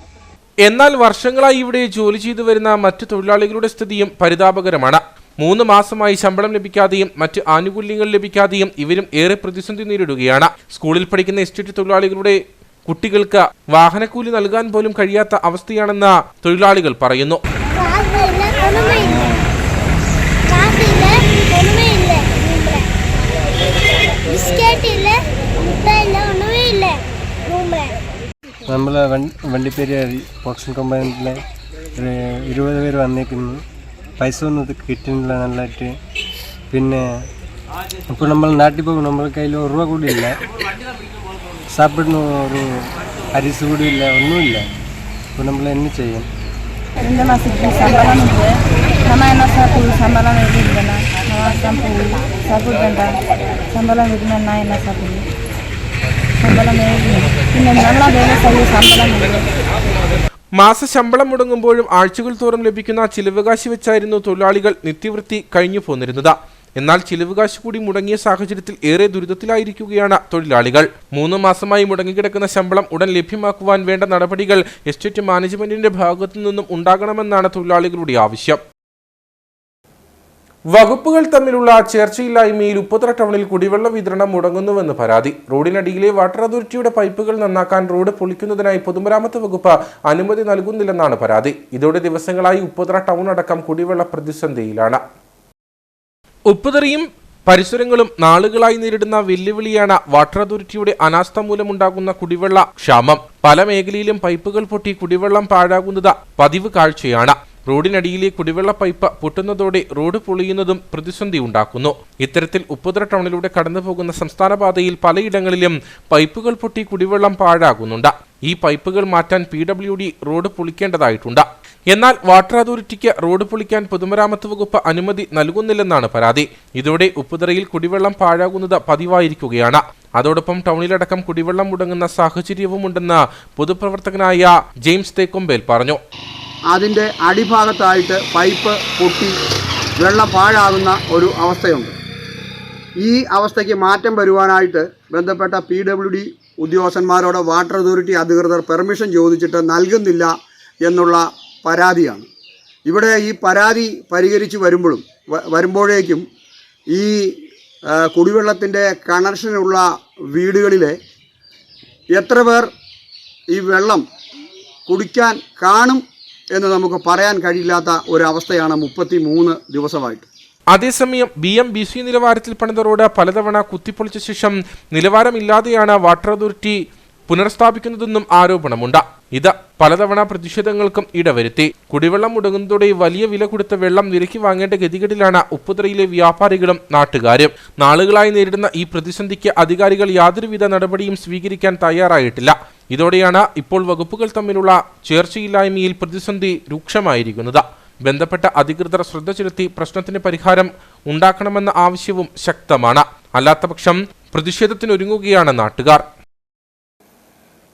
എന്നാൽ വർഷങ്ങളായി ഇവിടെ ജോലി ചെയ്തു വരുന്ന മറ്റു തൊഴിലാളികളുടെ സ്ഥിതിയും പരിതാപകരമാണ്. 3 മാസമായി ശമ്പളം ലഭിക്കാതെയും മറ്റ് ആനുകൂല്യങ്ങൾ ലഭിക്കാതെയും ഇവരും ഏറെ പ്രതിസന്ധി നേരിടുകയാണ്. സ്കൂളിൽ പഠിക്കുന്ന എസ്റ്റേറ്റ് തൊഴിലാളികളുടെ കുട്ടികൾക്ക് വാഹനക്കൂലി നൽകാൻ പോലും കഴിയാത്ത അവസ്ഥയാണെന്ന് തൊഴിലാളികൾ പറയുന്നു. നമ്മൾ വണ്ടിപ്പെരിയാർ ബോക്സിൻ കമ്പനിയിലെ 20 പേര് വന്നേക്കുന്നു. പൈസ ഒന്നും കിട്ടുന്നില്ല നല്ലതായിട്ട്. പിന്നെ ഇപ്പോൾ നമ്മൾ നാട്ടിൽ പോകും, നമ്മുടെ കയ്യിൽ 1 രൂപ കൂടി ഇല്ല, സാപ്പിടുന്ന ഒരു അരിസ് കൂടി ഇല്ല, ഒന്നുമില്ല. ഇപ്പോൾ നമ്മൾ என்ன ചെയ്യും? 2 മാസത്തിൽ ശമ്പളം ഉണ്ട്, നമ്മൾ എന്നാ സാപ്പിടും? ശമ്പളം വരുന്നില്ല, മാസം പോയി സാപ്പിടണ്ട. ശമ്പളം വരുന്ന എന്നാ സാപ്പിടും? ശമ്പളം വരുന്നില്ല, പിന്നെ നമ്മളെ വ്യവസായ ശമ്പളം ഇല്ല. മാസശമ്പളം മുടങ്ങുമ്പോഴും ആഴ്ചകൾ തോറും ലഭിക്കുന്ന ചിലവുകാശ് വെച്ചായിരുന്നു തൊഴിലാളികൾ നിത്യവൃത്തി കഴിഞ്ഞു പോന്നിരുന്നത്. എന്നാൽ ചിലവുകാശ് കൂടി മുടങ്ങിയ സാഹചര്യത്തിൽ ഏറെ ദുരിതത്തിലായിരിക്കുകയാണ് തൊഴിലാളികൾ. 3 മാസമായി മുടങ്ങിക്കിടക്കുന്ന ശമ്പളം ഉടൻ ലഭ്യമാക്കുവാൻ വേണ്ട നടപടികൾ എസ്റ്റേറ്റ് മാനേജ്മെന്റിന്റെ ഭാഗത്തു നിന്നും ഉണ്ടാകണമെന്നാണ് തൊഴിലാളികളുടെ ആവശ്യം. വകുപ്പുകൾ തമ്മിലുള്ള ചേർച്ചയില്ലായ്മയിൽ ഉപ്പുതറ ടൗണിൽ കുടിവെള്ള വിതരണം മുടങ്ങുന്നുവെന്ന് പരാതി. റോഡിനടിയിലെ വാട്ടർ അതോറിറ്റിയുടെ പൈപ്പുകൾ നന്നാക്കാൻ റോഡ് പൊളിക്കുന്നതിനായി പൊതുമരാമത്ത് വകുപ്പ് അനുമതി നൽകുന്നില്ലെന്നാണ് പരാതി. ഇതോടെ ദിവസങ്ങളായി ഉപ്പുതറ ടൗൺ അടക്കം കുടിവെള്ള പ്രതിസന്ധിയിലാണ്. ഉപ്പുതറയും പരിസരങ്ങളും നാളുകളായി നേരിടുന്ന വെല്ലുവിളിയാണ് വാട്ടർ അതോറിറ്റിയുടെ അനാസ്ഥ മൂലമുണ്ടാകുന്ന കുടിവെള്ള ക്ഷാമം. പല മേഖലയിലും പൈപ്പുകൾ പൊട്ടി കുടിവെള്ളം പാഴാകുന്നത് പതിവ് കാഴ്ചയാണ്. റോഡിനടിയിലെ കുടിവെള്ള പൈപ്പ് പൊട്ടുന്നതോടെ റോഡ് പൊളിയുന്നതും പ്രതിസന്ധി ഉണ്ടാക്കുന്നു. ഇത്തരത്തിൽ ഉപ്പുതറ ടൗണിലൂടെ കടന്നുപോകുന്ന സംസ്ഥാന പാതയിൽ പലയിടങ്ങളിലും പൈപ്പുകൾ പൊട്ടി കുടിവെള്ളം പാഴാകുന്നുണ്ട്. ഈ പൈപ്പുകൾ മാറ്റാൻ PWD റോഡ് പൊളിക്കേണ്ടതായിട്ടുണ്ട്. എന്നാൽ വാട്ടർ അതോറിറ്റിക്ക് റോഡ് പൊളിക്കാൻ പൊതുമരാമത്ത് വകുപ്പ് അനുമതി നൽകുന്നില്ലെന്നാണ് പരാതി. ഇതോടെ ഉപ്പുതറയിൽ കുടിവെള്ളം പാഴാകുന്നത് പതിവായിരിക്കുകയാണ്. അതോടൊപ്പം ടൗണിലടക്കം കുടിവെള്ളം മുടങ്ങുന്ന സാഹചര്യവുമുണ്ടെന്ന് പൊതുപ്രവർത്തകനായ ജെയിംസ് തേക്കൊമ്പേൽ പറഞ്ഞു. അതിൻ്റെ അടിഭാഗത്തായിട്ട് പൈപ്പ് പൊട്ടി വെള്ളം പാഴാകുന്ന ഒരു അവസ്ഥയുണ്ട്. ഈ അവസ്ഥയ്ക്ക് മാറ്റം വരുവാനായിട്ട് ബന്ധപ്പെട്ട PWD ഉദ്യോഗസ്ഥന്മാരോട് വാട്ടർ അതോറിറ്റി അധികൃതർ പെർമിഷൻ ചോദിച്ചിട്ട് നൽകുന്നില്ല എന്നുള്ള പരാതിയാണ്. ഇവിടെ ഈ പരാതി പരിഹരിച്ച് വരുമ്പോഴേക്കും ഈ കുടിവെള്ളത്തിൻ്റെ കണക്ഷനുള്ള വീടുകളിലെ എത്ര പേർ ഈ വെള്ളം കുടിക്കാൻ കാണും എന്ന് നമുക്ക് പറയാൻ കഴിയില്ലാത്ത ഒരവസ്ഥയാണ് 33 ദിവസമായിട്ട്. അതേസമയം BM-BC നിലവാരത്തിൽ പണിത റോഡ് പലതവണ കുത്തിപ്പൊളിച്ച ശേഷം നിലവാരമില്ലാതെയാണ് വാട്ടർ അതോറിറ്റി പുനഃസ്ഥാപിക്കുന്നതെന്നും ആരോപണമുണ്ട്. ഇത് പലതവണ പ്രതിഷേധങ്ങൾക്കും ഇടവരുത്തി. കുടിവെള്ളം മുടങ്ങുന്നതോടെ വലിയ വില കൊടുത്ത വെള്ളം വിലയ്ക്ക് വാങ്ങേണ്ട ഗതികേടിലാണ് ഉപ്പുതറയിലെ വ്യാപാരികളും നാട്ടുകാരും. നാളുകളായി നേരിടുന്ന ഈ പ്രതിസന്ധിക്ക് അധികാരികൾ യാതൊരുവിധ നടപടിയും സ്വീകരിക്കാൻ തയ്യാറായിട്ടില്ല. ഇതോടെയാണ് ഇപ്പോൾ വകുപ്പുകൾ തമ്മിലുള്ള ചേർച്ചയില്ലായ്മയിൽ പ്രതിസന്ധി രൂക്ഷമായിരിക്കുന്നത്. ബന്ധപ്പെട്ട അധികൃതർ ശ്രദ്ധ ചെലുത്തി പ്രശ്നത്തിന് പരിഹാരം ഉണ്ടാക്കണമെന്ന ആവശ്യവും ശക്തമാണ്. അല്ലാത്തപക്ഷം പ്രതിഷേധത്തിനൊരുങ്ങുകയാണ് നാട്ടുകാർ.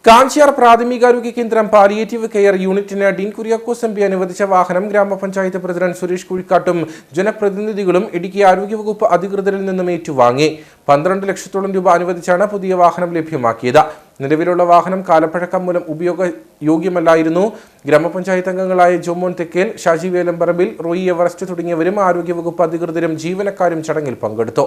കാഞ്ചിയാർ പ്രാഥമികാരോഗ്യ കേന്ദ്രം പാലിയേറ്റീവ് കെയർ യൂണിറ്റിന് ഡീൻ കുര്യാക്കോസ് MP അനുവദിച്ച വാഹനം ഗ്രാമപഞ്ചായത്ത് പ്രസിഡന്റ് സുരേഷ് കുഴിക്കാട്ടും ജനപ്രതിനിധികളും ഇടുക്കി ആരോഗ്യവകുപ്പ് അധികൃതരിൽ നിന്നും ഏറ്റുവാങ്ങി. 12 ലക്ഷത്തോളം രൂപ അനുവദിച്ചാണ് പുതിയ വാഹനം ലഭ്യമാക്കിയത്. നിലവിലുള്ള വാഹനം കാലപ്പഴക്കം മൂലം ഉപയോഗയോഗ്യമല്ലായിരുന്നു. ഗ്രാമപഞ്ചായത്ത് അംഗങ്ങളായ ജോമോൻ തെക്കേൽ, ഷാജി വേലമ്പറമ്പിൽ, റോയി എവറസ്റ്റ് തുടങ്ങിയവരും ആരോഗ്യവകുപ്പ് അധികൃതരും ജീവനക്കാരും ചടങ്ങിൽ പങ്കെടുത്തു.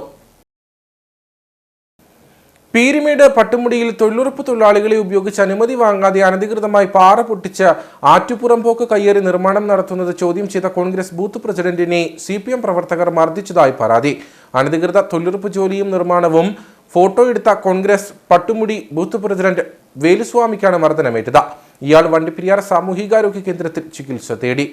പീരുമേട് പട്ടുമുടിയിൽ തൊഴിലുറപ്പ് തൊഴിലാളികളെ ഉപയോഗിച്ച് അനുമതി വാങ്ങാതെ അനധികൃതമായി പാറ പൊട്ടിച്ച് ആറ്റുപുറമ്പോക്ക് കയ്യേറി നിർമ്മാണം നടത്തുന്നത് ചോദ്യം ചെയ്ത കോൺഗ്രസ് ബൂത്ത് പ്രസിഡന്റിനെ CPM പ്രവർത്തകർ മർദ്ദിച്ചതായി പരാതി. അനധികൃത തൊഴിലുറപ്പ് ജോലിയും നിർമ്മാണവും ഫോട്ടോ എടുത്ത കോൺഗ്രസ് പട്ടുമുടി ബൂത്ത് പ്രസിഡന്റ് വേലുസ്വാമിക്കാണ് മർദ്ദനമേറ്റത്. ഇയാൾ വണ്ടിപ്പെരിയാർ സാമൂഹികാരോഗ്യ കേന്ദ്രത്തിൽ ചികിത്സ തേടി.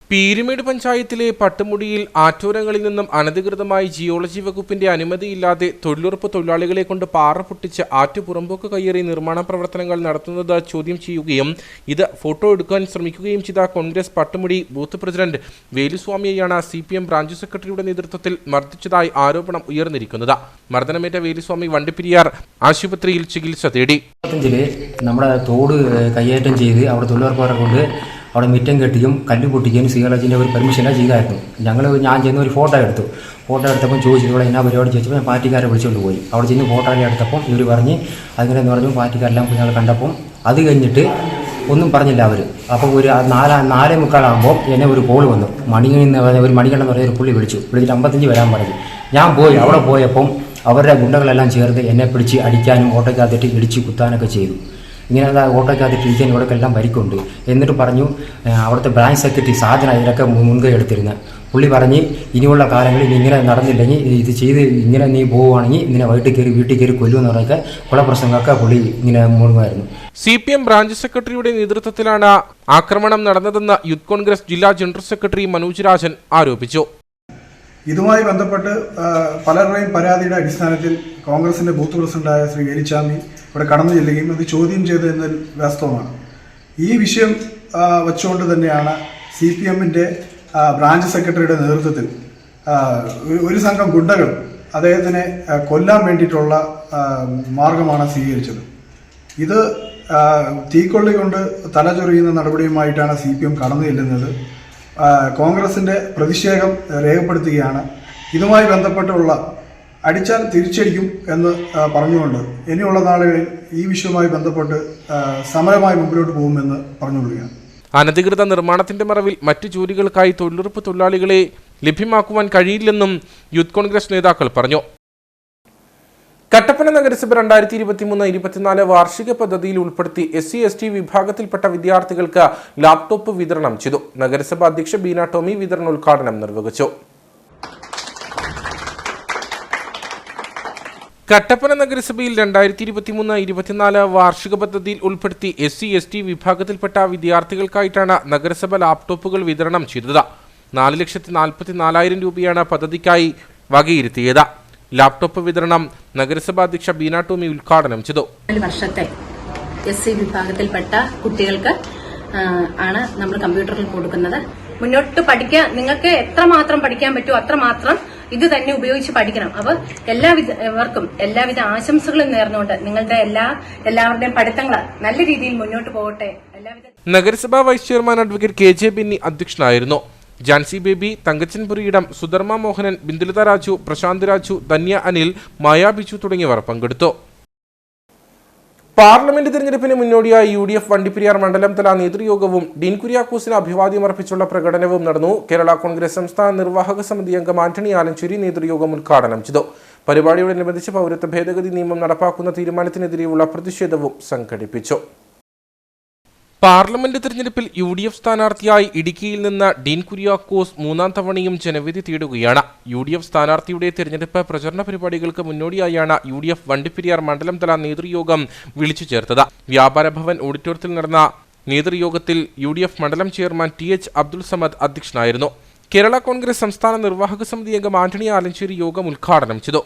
പീരുമേട് പഞ്ചായത്തിലെ പട്ടുമുടിയിൽ ആറ്റൂരങ്ങളിൽ നിന്നും അനധികൃതമായി ജിയോളജി വകുപ്പിന്റെ അനുമതിയില്ലാതെ തൊഴിലുറപ്പ് തൊഴിലാളികളെ കൊണ്ട് പാറ പൊട്ടിച്ച് ആറ്റുപുറമ്പോക്ക് കയ്യേറി നിർമ്മാണ പ്രവർത്തനങ്ങൾ നടത്തുന്നത് ചോദ്യം ചെയ്യുകയും ഇത് ഫോട്ടോ എടുക്കാൻ ശ്രമിക്കുകയും ചെയ്ത കോൺഗ്രസ് പട്ടുമുടി ബൂത്ത് പ്രസിഡന്റ് വേലുസ്വാമിയെയാണ് CPM ബ്രാഞ്ച് സെക്രട്ടറിയുടെ നേതൃത്വത്തിൽ മർദ്ദിച്ചതായി ആരോപണം ഉയർന്നിരിക്കുന്നത്. മർദ്ദനമേറ്റ വേലുസ്വാമി വണ്ടിപ്പെരിയാർ ആശുപത്രിയിൽ ചികിത്സ തേടി. നമ്മുടെ തോട് കയ്യേറ്റം ചെയ്ത് അവിടെ തൊഴിലുറപ്പുകാരെ കൊണ്ട് അവിടെ മിറ്റം കെട്ടിയും കല്ല് പൊട്ടിക്കാനും സിയോളജിൻ്റെ ഒരു പെർമിഷനാണ് ചെയ്തായിരുന്നു. ഞാൻ ചെന്ന് ഒരു ഫോട്ടോ എടുത്തപ്പോൾ ചോദിച്ചു ഇവിടെ എന്നാ പരിപാടി ചോദിച്ചപ്പോൾ ഞാൻ പാർട്ടിക്കാരെ വിളിച്ചുകൊണ്ട് പോയി. അവിടെ ചെന്ന് ഫോട്ടോ എടുത്തപ്പോൾ ഇവർ പറഞ്ഞ് അതിങ്ങനെയെന്ന് പറഞ്ഞു. പാർട്ടിക്കാരെല്ലാം ഞങ്ങൾ കണ്ടപ്പം അത് കഴിഞ്ഞിട്ട് ഒന്നും പറഞ്ഞില്ല അവർ. അപ്പോൾ ഒരു 4:45 എന്നെ ഒരു കോൾ വന്നു. ഒരു മണികണ്ഠൻ പറഞ്ഞ ഒരു പുള്ളി വിളിച്ചിട്ട് 55 വരാൻ പറഞ്ഞു. ഞാൻ പോയി. അവിടെ പോയപ്പം അവരുടെ ഗുണ്ടകളെല്ലാം ചേർന്ന് എന്നെ പിടിച്ച് അടിക്കാനും ഓട്ടോയ്ക്കകത്തിട്ട് ഇടിച്ച് കുത്താനൊക്കെ ചെയ്തു. ഇങ്ങനെയുള്ള ഓട്ടോയ്ക്കകത്തിട്ട് ഇരിക്കാൻ ഇവിടേക്കെല്ലാം പരിക്കുണ്ട്. എന്നിട്ട് പറഞ്ഞു അവിടുത്തെ ബ്രാഞ്ച് സെക്രട്ടറി സാധന ഇതിനൊക്കെ മുൻകൈ എടുത്തിരുന്നത്. പുള്ളി പറഞ്ഞ് ഇനിയുള്ള കാലങ്ങളിൽ ഇങ്ങനെ നടന്നില്ലെങ്കിൽ ഇത് ചെയ്ത് ഇങ്ങനെ നീ പോവുകയാണെങ്കിൽ ഇങ്ങനെ വീട്ടിൽ കയറി കൊല്ലുമെന്ന് പറഞ്ഞൊക്കെ കുളപ്രസംഗമൊക്കെ പുള്ളി ഇങ്ങനെ മുഴുകുമായിരുന്നു. CPM ബ്രാഞ്ച് സെക്രട്ടറിയുടെ നേതൃത്വത്തിലാണ് ആക്രമണം നടന്നതെന്ന് യൂത്ത് കോൺഗ്രസ് ജില്ലാ ജനറൽ സെക്രട്ടറി മനോജ് രാജൻ ആരോപിച്ചു. ഇതുമായി ബന്ധപ്പെട്ട് പലരുടെയും പരാതിയുടെ അടിസ്ഥാനത്തിൽ കോൺഗ്രസിൻ്റെ ബൂത്ത് പ്രസിഡന്റായ ശ്രീ വേലുസ്വാമി ഇവിടെ കടന്നു ചെല്ലുകയും അത് ചോദ്യം ചെയ്തതെന്നതിൽ വാസ്തവമാണ്. ഈ വിഷയം വച്ചുകൊണ്ട് തന്നെയാണ് CPMൻ്റെ ബ്രാഞ്ച് സെക്രട്ടറിയുടെ നേതൃത്വത്തിൽ ഒരു സംഘം ഗുണ്ടകൾ അദ്ദേഹത്തിനെ കൊല്ലാൻ വേണ്ടിയിട്ടുള്ള മാർഗമാണ് സ്വീകരിച്ചത്. ഇത് തീക്കൊള്ളി കൊണ്ട് തലചൊറിയുന്ന നടപടിയുമായിട്ടാണ് CPM കടന്നു ചെല്ലുന്നത്. കോൺഗ്രസിൻ്റെ പ്രതിഷേധം രേഖപ്പെടുത്തുകയാണ്. ഇതുമായി ബന്ധപ്പെട്ടുള്ള അടിച്ചാൽ തിരിച്ചടിക്കും എന്ന് പറഞ്ഞുകൊണ്ട് ഇനിയുള്ള നാളുകളിൽ ഈ വിഷയവുമായി ബന്ധപ്പെട്ട് സമരമായി മുമ്പിലോട്ട് പോകുമെന്ന് പറഞ്ഞുകൊള്ളുകയാണ്. അനധികൃത നിർമ്മാണത്തിന്റെ മറവിൽ മറ്റു ജോലികൾക്കായി തൊഴിലുറപ്പ് തൊഴിലാളികളെ ലഭ്യമാക്കുവാൻ കഴിയില്ലെന്നും യൂത്ത് കോൺഗ്രസ് നേതാക്കൾ പറഞ്ഞു. കട്ടപ്പന നഗരസഭ 2023-24 വാർഷിക പദ്ധതിയിൽ ഉൾപ്പെടുത്തി SC/ST വിഭാഗത്തിൽപ്പെട്ട വിദ്യാർത്ഥികൾക്ക് ലാപ്ടോപ്പ് വിതരണം ചെയ്തു. നഗരസഭ അധ്യക്ഷ ബീന ടോമി വിതരണോദ്ഘാടനം നിർവഹിച്ചു. കട്ടപ്പന നഗരസഭയിൽ 2023-24 വാർഷിക പദ്ധതിയിൽ ഉൾപ്പെടുത്തി SC/ST വിഭാഗത്തിൽപ്പെട്ട വിദ്യാർത്ഥികൾക്കായിട്ടാണ് നഗരസഭ ലാപ്ടോപ്പുകൾ വിതരണം ചെയ്തത്. 4,44,000 രൂപയാണ് പദ്ധതിക്കായി വകയിരുത്തിയത്. ലാപ്ടോപ്പ് വിതരണം നഗരസഭാ അധ്യക്ഷ ബീന ടോമി ഉദ്ഘാടനം ചെയ്തു. വർഷത്തെ SC വിഭാഗത്തിൽപ്പെട്ട കുട്ടികൾക്ക് ആണ് നമ്മൾ കമ്പ്യൂട്ടറിൽ കൊടുക്കുന്നത്. മുന്നോട്ട് പഠിക്കാൻ നിങ്ങൾക്ക് എത്രമാത്രം പഠിക്കാൻ പറ്റുമോ അത്രമാത്രം ഇത് തന്നെ ഉപയോഗിച്ച് പഠിക്കണം. അപ്പോൾ എല്ലാവർക്കും എല്ലാവിധ ആശംസകളും നേർന്നുകൊണ്ട് നിങ്ങളുടെ എല്ലാവരുടെയും പഠിത്തങ്ങൾ നല്ല രീതിയിൽ മുന്നോട്ട് പോകട്ടെ. നഗരസഭാ vice chairman advocate KJ Binny അധ്യക്ഷനായിരുന്നു. ജാൻസി ബേബി, തങ്കച്ചൻ പുരിയിടം, സുധർമ്മ മോഹനൻ, ബിന്ദുലത രാജു, പ്രശാന്ത് രാജു, ധന്യ അനിൽ, മായ ബിച്ചു തുടങ്ങിയവർ പങ്കെടുത്തു. പാർലമെന്റ് തിരഞ്ഞെടുപ്പിന് മുന്നോടിയായി UDF വണ്ടിപ്പെരിയാർ മണ്ഡലം തല നേതൃയോഗവും ഡീൻ കുര്യാക്കോസിന് അഭിവാദ്യമർപ്പിച്ചുള്ള പ്രകടനവും നടന്നു. കേരള കോൺഗ്രസ് സംസ്ഥാന നിർവാഹക സമിതി അംഗം ആന്റണി ആലഞ്ചേരി നേതൃയോഗം ഉദ്ഘാടനം ചെയ്തു. പരിപാടിയോടനുബന്ധിച്ച് പൗരത്വ ഭേദഗതി നിയമം നടപ്പാക്കുന്ന തീരുമാനത്തിനെതിരെയുള്ള പ്രതിഷേധവും സംഘടിപ്പിച്ചു. പാർലമെന്റ് തിരഞ്ഞെടുപ്പിൽ UDF സ്ഥാനാർത്ഥിയായി ഇടുക്കിയിൽ നിന്ന് ഡീൻ കുര്യാക്കോസ് മൂന്നാം തവണയും ജനവിധി തേടുകയാണ്. UDF സ്ഥാനാർത്ഥിയുടെ തിരഞ്ഞെടുപ്പ് പ്രചരണ പരിപാടികൾക്ക് മുന്നോടിയായാണ് UDF വണ്ടിപ്പെരിയാർ മണ്ഡലം തല നേതൃയോഗം വിളിച്ചു ചേർത്തത്. വ്യാപാര ഭവൻ ഓഡിറ്റോറിയത്തിൽ നടന്ന നേതൃയോഗത്തിൽ UDF മണ്ഡലം ചെയർമാൻ TH അബ്ദുൾ സമദ് അധ്യക്ഷനായിരുന്നു. കേരള കോൺഗ്രസ് സംസ്ഥാന നിർവാഹക സമിതി അംഗം ആന്റണി ആലഞ്ചേരി യോഗം ഉദ്ഘാടനം ചെയ്തു.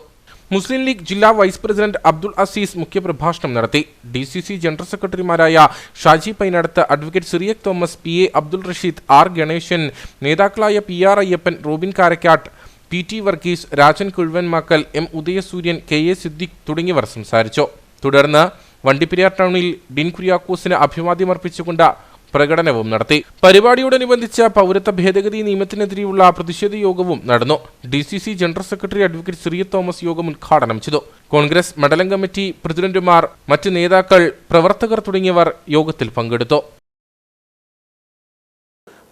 മുസ്ലിം ലീഗ് ജില്ലാ വൈസ് പ്രസിഡന്റ് അബ്ദുൾ അസീസ് മുഖ്യപ്രഭാഷണം നടത്തി. DCC ജനറൽ സെക്രട്ടറിമാരായ Shaji Painadath, advocate Cyriac Thomas, PA Abdul Rasheed, R Ganeshan, നേതാക്കളായ PR Ayyappan, Robin Karakkatt, PT Varghese, Rajan Kuzhuvanmakkal, M Udayasooryan, KA Siddique തുടങ്ങിയവർ സംസാരിച്ചു. തുടർന്ന് വണ്ടിപ്പെരിയാർ ടൗണിൽ ഡീൻ കുര്യാക്കോസിന് അഭിവാദ്യമർപ്പിച്ചുകൊണ്ട് പ്രകടനവും നടത്തി. പരിപാടിയോടനുബന്ധിച്ച് പൗരത്വ ഭേദഗതി നിയമത്തിനെതിരെയുള്ള പ്രതിഷേധ യോഗവും നടന്നു. DCC general secretary advocate Cyriac Thomas യോഗം ഉദ്ഘാടനം ചെയ്തു. കോൺഗ്രസ് മണ്ഡലം കമ്മിറ്റി പ്രസിഡന്റുമാർ, മറ്റ് നേതാക്കൾ, പ്രവർത്തകർ തുടങ്ങിയവർ യോഗത്തിൽ പങ്കെടുത്തു.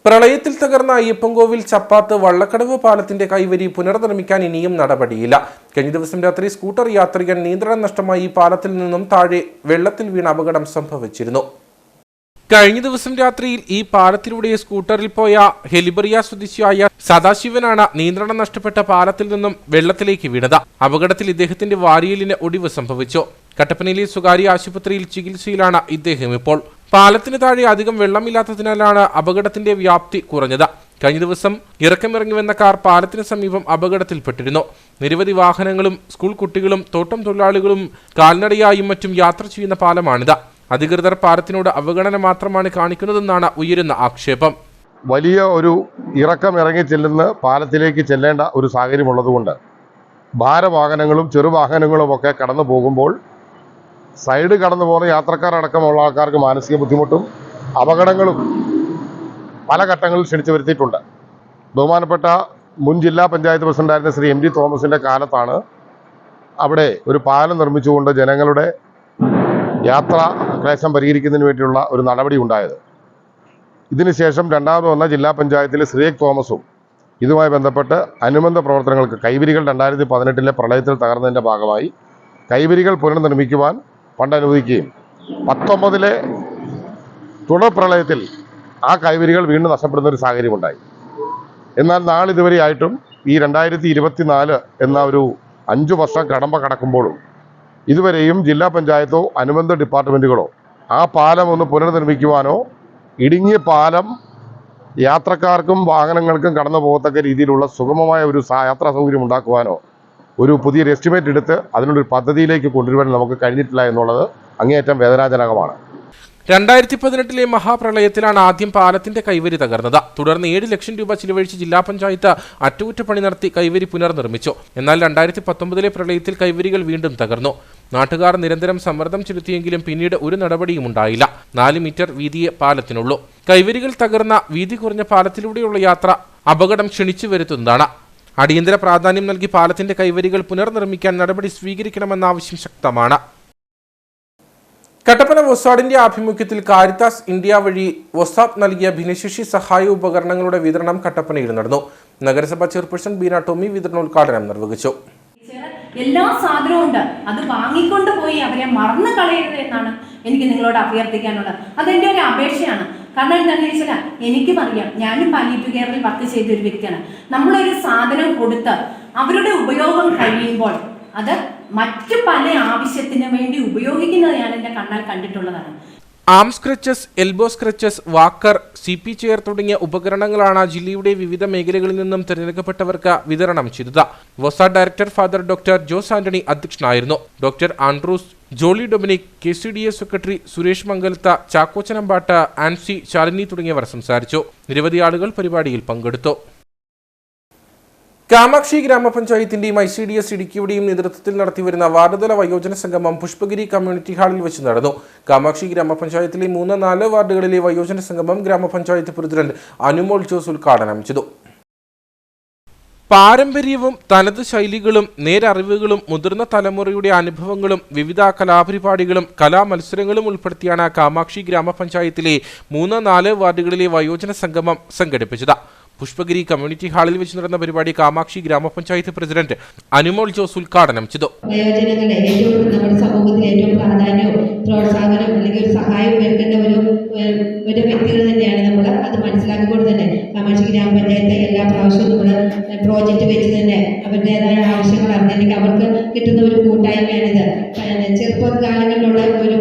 പ്രളയത്തിൽ തകർന്ന അയ്യപ്പൻകോവിൽ ചപ്പാത്ത് വള്ളക്കടവ് പാലത്തിന്റെ കൈവരി പുനർനിർമ്മിക്കാൻ ഇനിയും നടപടിയില്ല. കഴിഞ്ഞ ദിവസം രാത്രി സ്കൂട്ടർ യാത്രികൻ നിയന്ത്രണം നഷ്ടമായി പാലത്തിൽ നിന്നും താഴെ വെള്ളത്തിൽ വീണ അപകടം സംഭവിച്ചിരുന്നു. കഴിഞ്ഞ ദിവസം രാത്രിയിൽ ഈ പാലത്തിലൂടെ സ്കൂട്ടറിൽ പോയ ഹെലിബറിയ സ്വദേശിയായ സദാശിവനാണ് നിയന്ത്രണം നഷ്ടപ്പെട്ട പാലത്തിൽ നിന്നും വെള്ളത്തിലേക്ക് വീണത്. അപകടത്തിൽ ഇദ്ദേഹത്തിന്റെ വാരിയലിന് ഒടിവ് സംഭവിച്ചു. കട്ടപ്പനയിലെ സ്വകാര്യ ആശുപത്രിയിൽ ചികിത്സയിലാണ് ഇദ്ദേഹം ഇപ്പോൾ. പാലത്തിന് താഴെ അധികം വെള്ളമില്ലാത്തതിനാലാണ് അപകടത്തിന്റെ വ്യാപ്തി കുറഞ്ഞത്. കഴിഞ്ഞ ദിവസം ഇറക്കമിറങ്ങി വന്ന കാർ പാലത്തിന് സമീപം അപകടത്തിൽപ്പെട്ടിരുന്നു. നിരവധി വാഹനങ്ങളും സ്കൂൾ കുട്ടികളും തോട്ടം തൊഴിലാളികളും കാൽനടയായും മറ്റും യാത്ര ചെയ്യുന്ന പാലമാണിത്. അധികൃതർ പാലത്തിനോട് അവഗണന മാത്രമാണ് കാണിക്കുന്നതെന്നാണ് ഉയരുന്ന ആക്ഷേപം. വലിയ ഒരു ഇറക്കം ഇറങ്ങി ചെല്ലുന്ന പാലത്തിലേക്ക് ചെല്ലേണ്ട ഒരു സാഹചര്യമുള്ളതുകൊണ്ട് ഭാരവാഹനങ്ങളും ചെറുവാഹനങ്ങളും ഒക്കെ കടന്നു പോകുമ്പോൾ സൈഡ് കടന്നു പോകുന്ന യാത്രക്കാരടക്കമുള്ള ആൾക്കാർക്ക് മാനസിക ബുദ്ധിമുട്ടും അപകടങ്ങളും പല ഘട്ടങ്ങളിൽ ക്ഷണിച്ചു വരുത്തിയിട്ടുണ്ട്. ബഹുമാനപ്പെട്ട മുൻ ജില്ലാ പഞ്ചായത്ത് പ്രസിഡന്റായിരുന്ന ശ്രീ MD തോമസിൻ്റെ കാലത്താണ് അവിടെ ഒരു പാലം നിർമ്മിച്ചുകൊണ്ട് ജനങ്ങളുടെ യാത്രാ ക്ലേശം പരിഹരിക്കുന്നതിന് വേണ്ടിയുള്ള ഒരു നടപടി ഉണ്ടായത്. ഇതിനുശേഷം രണ്ടാമത് വന്ന ജില്ലാ പഞ്ചായത്തിലെ സിറിയക് തോമസും ഇതുമായി ബന്ധപ്പെട്ട് അനുബന്ധ പ്രവർത്തനങ്ങൾക്ക് കൈവരികൾ 2018 പ്രളയത്തിൽ തകർന്നതിൻ്റെ ഭാഗമായി കൈവരികൾ പുനർനിർമ്മിക്കുവാൻ ഫണ്ട് അനുവദിക്കുകയും 19 തുടർ പ്രളയത്തിൽ ആ കൈവരികൾ വീണ്ടും നഷ്ടപ്പെടുന്ന ഒരു സാഹചര്യമുണ്ടായി. എന്നാൽ നാളിതുവരെയായിട്ടും ഈ 2024 എന്ന ഒരു 5 വർഷം കടക്കുമ്പോഴും ഇതുവരെയും ജില്ലാ പഞ്ചായത്തോ അനുബന്ധ ഡിപ്പാർട്ട്മെൻറ്റുകളോ ആ പാലം ഒന്ന് പുനർനിർമ്മിക്കുവാനോ ഇടുങ്ങിയ പാലം യാത്രക്കാർക്കും വാഹനങ്ങൾക്കും കടന്നു പോകത്തക്ക രീതിയിലുള്ള സുഗമമായ ഒരു യാത്രാ സൗകര്യം ഉണ്ടാക്കുവാനോ ഒരു പുതിയൊരു എസ്റ്റിമേറ്റ് എടുത്ത് അതിനൊരു പദ്ധതിയിലേക്ക് കൊണ്ടുവരുവാൻ നമുക്ക് കഴിഞ്ഞിട്ടില്ല എന്നുള്ളത് അങ്ങേയറ്റം വേദനാജനകമാണ്. 2018 മഹാപ്രളയത്തിലാണ് ആദ്യം പാലത്തിന്റെ കൈവരി തകർന്നത്. തുടർന്ന് 7 ലക്ഷം രൂപ ചിലവഴിച്ച് ജില്ലാ പഞ്ചായത്ത് അറ്റകുറ്റപ്പണി നടത്തി കൈവരി പുനർനിർമ്മിച്ചു. എന്നാൽ 2019 പ്രളയത്തിൽ കൈവരികൾ വീണ്ടും തകർന്നു. നാട്ടുകാർ നിരന്തരം സമ്മർദ്ദം ചെലുത്തിയെങ്കിലും പിന്നീട് ഒരു നടപടിയും ഉണ്ടായില്ല. 4 മീറ്റർ വീതിയെ പാലത്തിനുള്ളൂ. കൈവരികൾ തകർന്ന വീതി കുറഞ്ഞ പാലത്തിലൂടെയുള്ള യാത്ര അപകടം ക്ഷണിച്ചു വരുത്തുന്നതാണ്. അടിയന്തര പ്രാധാന്യം നൽകി പാലത്തിന്റെ കൈവരികൾ പുനർനിർമ്മിക്കാൻ നടപടി സ്വീകരിക്കണമെന്ന ആവശ്യം ശക്തമാണ്. കട്ടപ്പന വൊസാഡിന്റെ ആഭിമുഖ്യത്തിൽ കാരിത്താസ് ഇന്ത്യ വഴി വൊസാബ് നൽകിയ ഭിന്നശേഷി സഹായ ഉപകരണങ്ങളുടെ വിതരണം കട്ടപ്പനയിൽ നടന്നു. നഗരസഭാ ചെയർപേഴ്സൺ ബീന ടോമി വിതരണോദ്ഘാടനം നിർവഹിച്ചു. എല്ലാ സാധനവും ഉണ്ട്, അത് വാങ്ങിക്കൊണ്ട് പോയി അവരെ മറന്നു കളയരുത് എന്നാണ് എനിക്ക് നിങ്ങളോട് അഭ്യർത്ഥിക്കാനുള്ളത്. അതെന്റെ ഒരു അപേക്ഷയാണ്. കാരണം എന്താണെന്ന് ചോദിച്ചാൽ എനിക്കും അറിയാം, ഞാനും പാലിയേറ്റീവ് കെയറിൽ വർക്ക് ചെയ്ത ഒരു വ്യക്തിയാണ്. നമ്മളൊരു സാധനം കൊടുത്ത് അവരുടെ ഉപയോഗം കഴിയുമ്പോൾ അത് മറ്റു പല ആവശ്യത്തിന് വേണ്ടി ഉപയോഗിക്കുന്നത് ഞാൻ എൻ്റെ കണ്ണാൽ കണ്ടിട്ടുള്ളതാണ്. Arm crutches, elbow crutches, walker, CP chair തുടങ്ങിയ ഉപകരണങ്ങളാണ് ജില്ലയുടെ വിവിധ മേഖലകളിൽ നിന്നും തിരഞ്ഞെടുക്കപ്പെട്ടവർക്ക് വിതരണം ചെയ്തത്. വൊസാഡ് director father doctor Jose Antony അധ്യക്ഷനായിരുന്നു. Doctor Andrews, Jolly Dominic, KCDA secretary Suresh Mangalath, ചാക്കോച്ചനമ്പാട്ട്, ആൻസി, ശാലിനി തുടങ്ങിയവർ സംസാരിച്ചു. നിരവധി ആളുകൾ പരിപാടിയിൽ പങ്കെടുത്തു. കാമാക്ഷി ഗ്രാമപഞ്ചായത്തിന്റെയും ICDS ഇടുക്കിയുടെയും നേതൃത്വത്തിൽ നടത്തിവരുന്ന വാർഡുതല വയോജന സംഗമം പുഷ്പഗിരി കമ്മ്യൂണിറ്റി ഹാളിൽ വെച്ച് നടന്നു. കാമാക്ഷി ഗ്രാമപഞ്ചായത്തിലെ 3-4 വാർഡുകളിലെ വയോജന സംഗമം ഗ്രാമപഞ്ചായത്ത് പ്രസിഡന്റ് അനുമോൾ ജോസ് ഉദ്ഘാടനം ചെയ്തു. പാരമ്പര്യവും തനത് ശൈലികളും നേരറിവുകളും മുതിർന്ന തലമുറയുടെ അനുഭവങ്ങളും വിവിധ കലാപരിപാടികളും കലാമത്സരങ്ങളും ഉൾപ്പെടുത്തിയാണ് കാമാക്ഷി ഗ്രാമപഞ്ചായത്തിലെ 3-4 വാർഡുകളിലെ വയോജന സംഗമം സംഘടിപ്പിച്ചത്. പുഷ്പഗിരി കമ്മ്യൂണിറ്റി ഹാളിൽ വെച്ച് നടന്ന പരിപാടി കാമാക്ഷി ഗ്രാമപഞ്ചായത്ത് പ്രസിഡന്റ് അനുമോൾ ജോസ് ഉദ്ഘാടനം ചെയ്തു. വയോജനങ്ങളുടെ ഏറ്റവും നമ്മുടെ സമൂഹത്തിൽ ഏറ്റവും പ്രാധാന്യവും പ്രോത്സാഹനവും അല്ലെങ്കിൽ ഒരു സഹായം വേണ്ട ഒരു വ്യക്തികൾ തന്നെയാണ് നമ്മൾ. അത് മനസ്സിലാക്കിക്കൊണ്ട് തന്നെ കാമാക്ഷി ഗ്രാമപഞ്ചായത്ത് എല്ലാ പ്രാവശ്യവും നമ്മൾ പ്രോജക്റ്റ് വെച്ച് തന്നെ അവരുടേതായ ആവശ്യങ്ങൾ അറിഞ്ഞെങ്കിൽ അവർക്ക് കിട്ടുന്ന ഒരു കൂട്ടായ്മയാണിത്. ചെറുപ്പകാലങ്ങളിലുള്ള ഒരു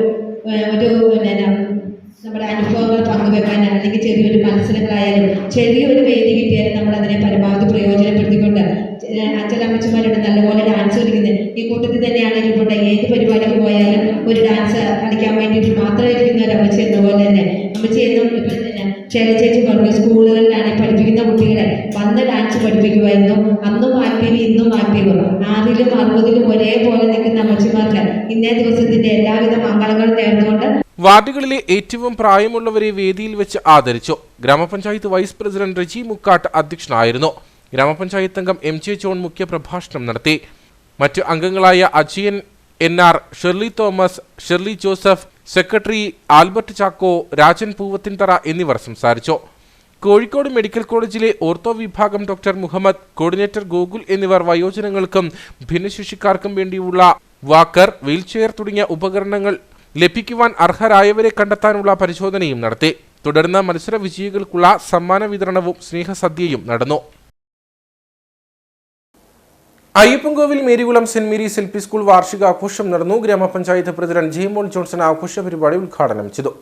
നമ്മുടെ അനുഭവങ്ങൾ പങ്കുവെക്കാൻ അല്ലെങ്കിൽ ചെറിയൊരു മത്സരങ്ങളായാലും ചെറിയൊരു വേദി കിട്ടിയാലും നമ്മൾ അതിനെ പരമാവധി പ്രയോജനപ്പെടുത്തിക്കൊണ്ട് അച്ഛനമ്മച്ചമാരോട് നല്ലപോലെ ഡാൻസ് കളിക്കുന്നത് ഈ കൂട്ടത്തിൽ തന്നെയാണ് ഇരിപ്പുണ്ട്. ഏത് പരിപാടിക്ക് പോയാലും ഒരു ഡാൻസ് കളിക്കാൻ വേണ്ടിയിട്ട് മാത്രം ഇരിക്കുന്ന ഒരു അമ്മച്ചി എന്നപോലെ തന്നെ അമ്മച്ചി എന്നും ഇപ്പം തന്നെ ചേച്ചി പറഞ്ഞു സ്കൂളുകളിലാണ് പഠിപ്പിക്കുന്ന കുട്ടികളെ വന്ന് ഡാൻസ് പഠിപ്പിക്കുമായിരുന്നു. അന്നും ആക്റ്റീവ് ഇന്നും ആക്റ്റീവ് 6-ലും 60-ലും ഒരേപോലെ നിൽക്കുന്ന അമ്മച്ചിമാർക്ക് ഇന്നേ ദിവസത്തിന്റെ എല്ലാവിധ മംഗളങ്ങളും നേർന്നുകൊണ്ട് വാർഡുകളിലെ ഏറ്റവും പ്രായമുള്ളവരെ വേദിയിൽ വെച്ച് ആദരിച്ചു. ഗ്രാമപഞ്ചായത്ത് വൈസ് പ്രസിഡന്റ് റജി മുക്കാട്ട് അധ്യക്ഷനായിരുന്നു. ഗ്രാമപഞ്ചായത്ത് അംഗം MJ ജോൺ മുഖ്യപ്രഭാഷണം നടത്തി. മറ്റ് അംഗങ്ങളായ Ajayan NR, Shirley Thomas, Shirley Joseph, secretary Albert Chacko, Rajan Poovathinthara എന്നിവർ സംസാരിച്ചു. കോഴിക്കോട് മെഡിക്കൽ കോളേജിലെ ഓർത്തോ വിഭാഗം ഡോക്ടർ മുഹമ്മദ്, കോർഡിനേറ്റർ ഗോകുൽ എന്നിവർ വയോജനങ്ങൾക്കും ഭിന്നശേഷിക്കാർക്കും വേണ്ടിയുള്ള വാക്കർ, വീൽചെയർ തുടങ്ങിയ ഉപകരണങ്ങൾ ലഭിക്കുവാൻ അർഹരായവരെ കണ്ടെത്താനുള്ള പരിശോധനയും നടത്തി. തുടർന്ന് മത്സര വിജയികൾക്കുള്ള സമ്മാന വിതരണവും സ്നേഹസദ്യയും നടന്നു. Ayyappankovil Marykulam saint Mary's LP school വാർഷികാഘോഷം നടന്നു. ഗ്രാമപഞ്ചായത്ത് പ്രസിഡന്റ് ജെയ്മോൾ ജോൺസൺ ആഘോഷ പരിപാടി ഉദ്ഘാടനം ചെയ്തു.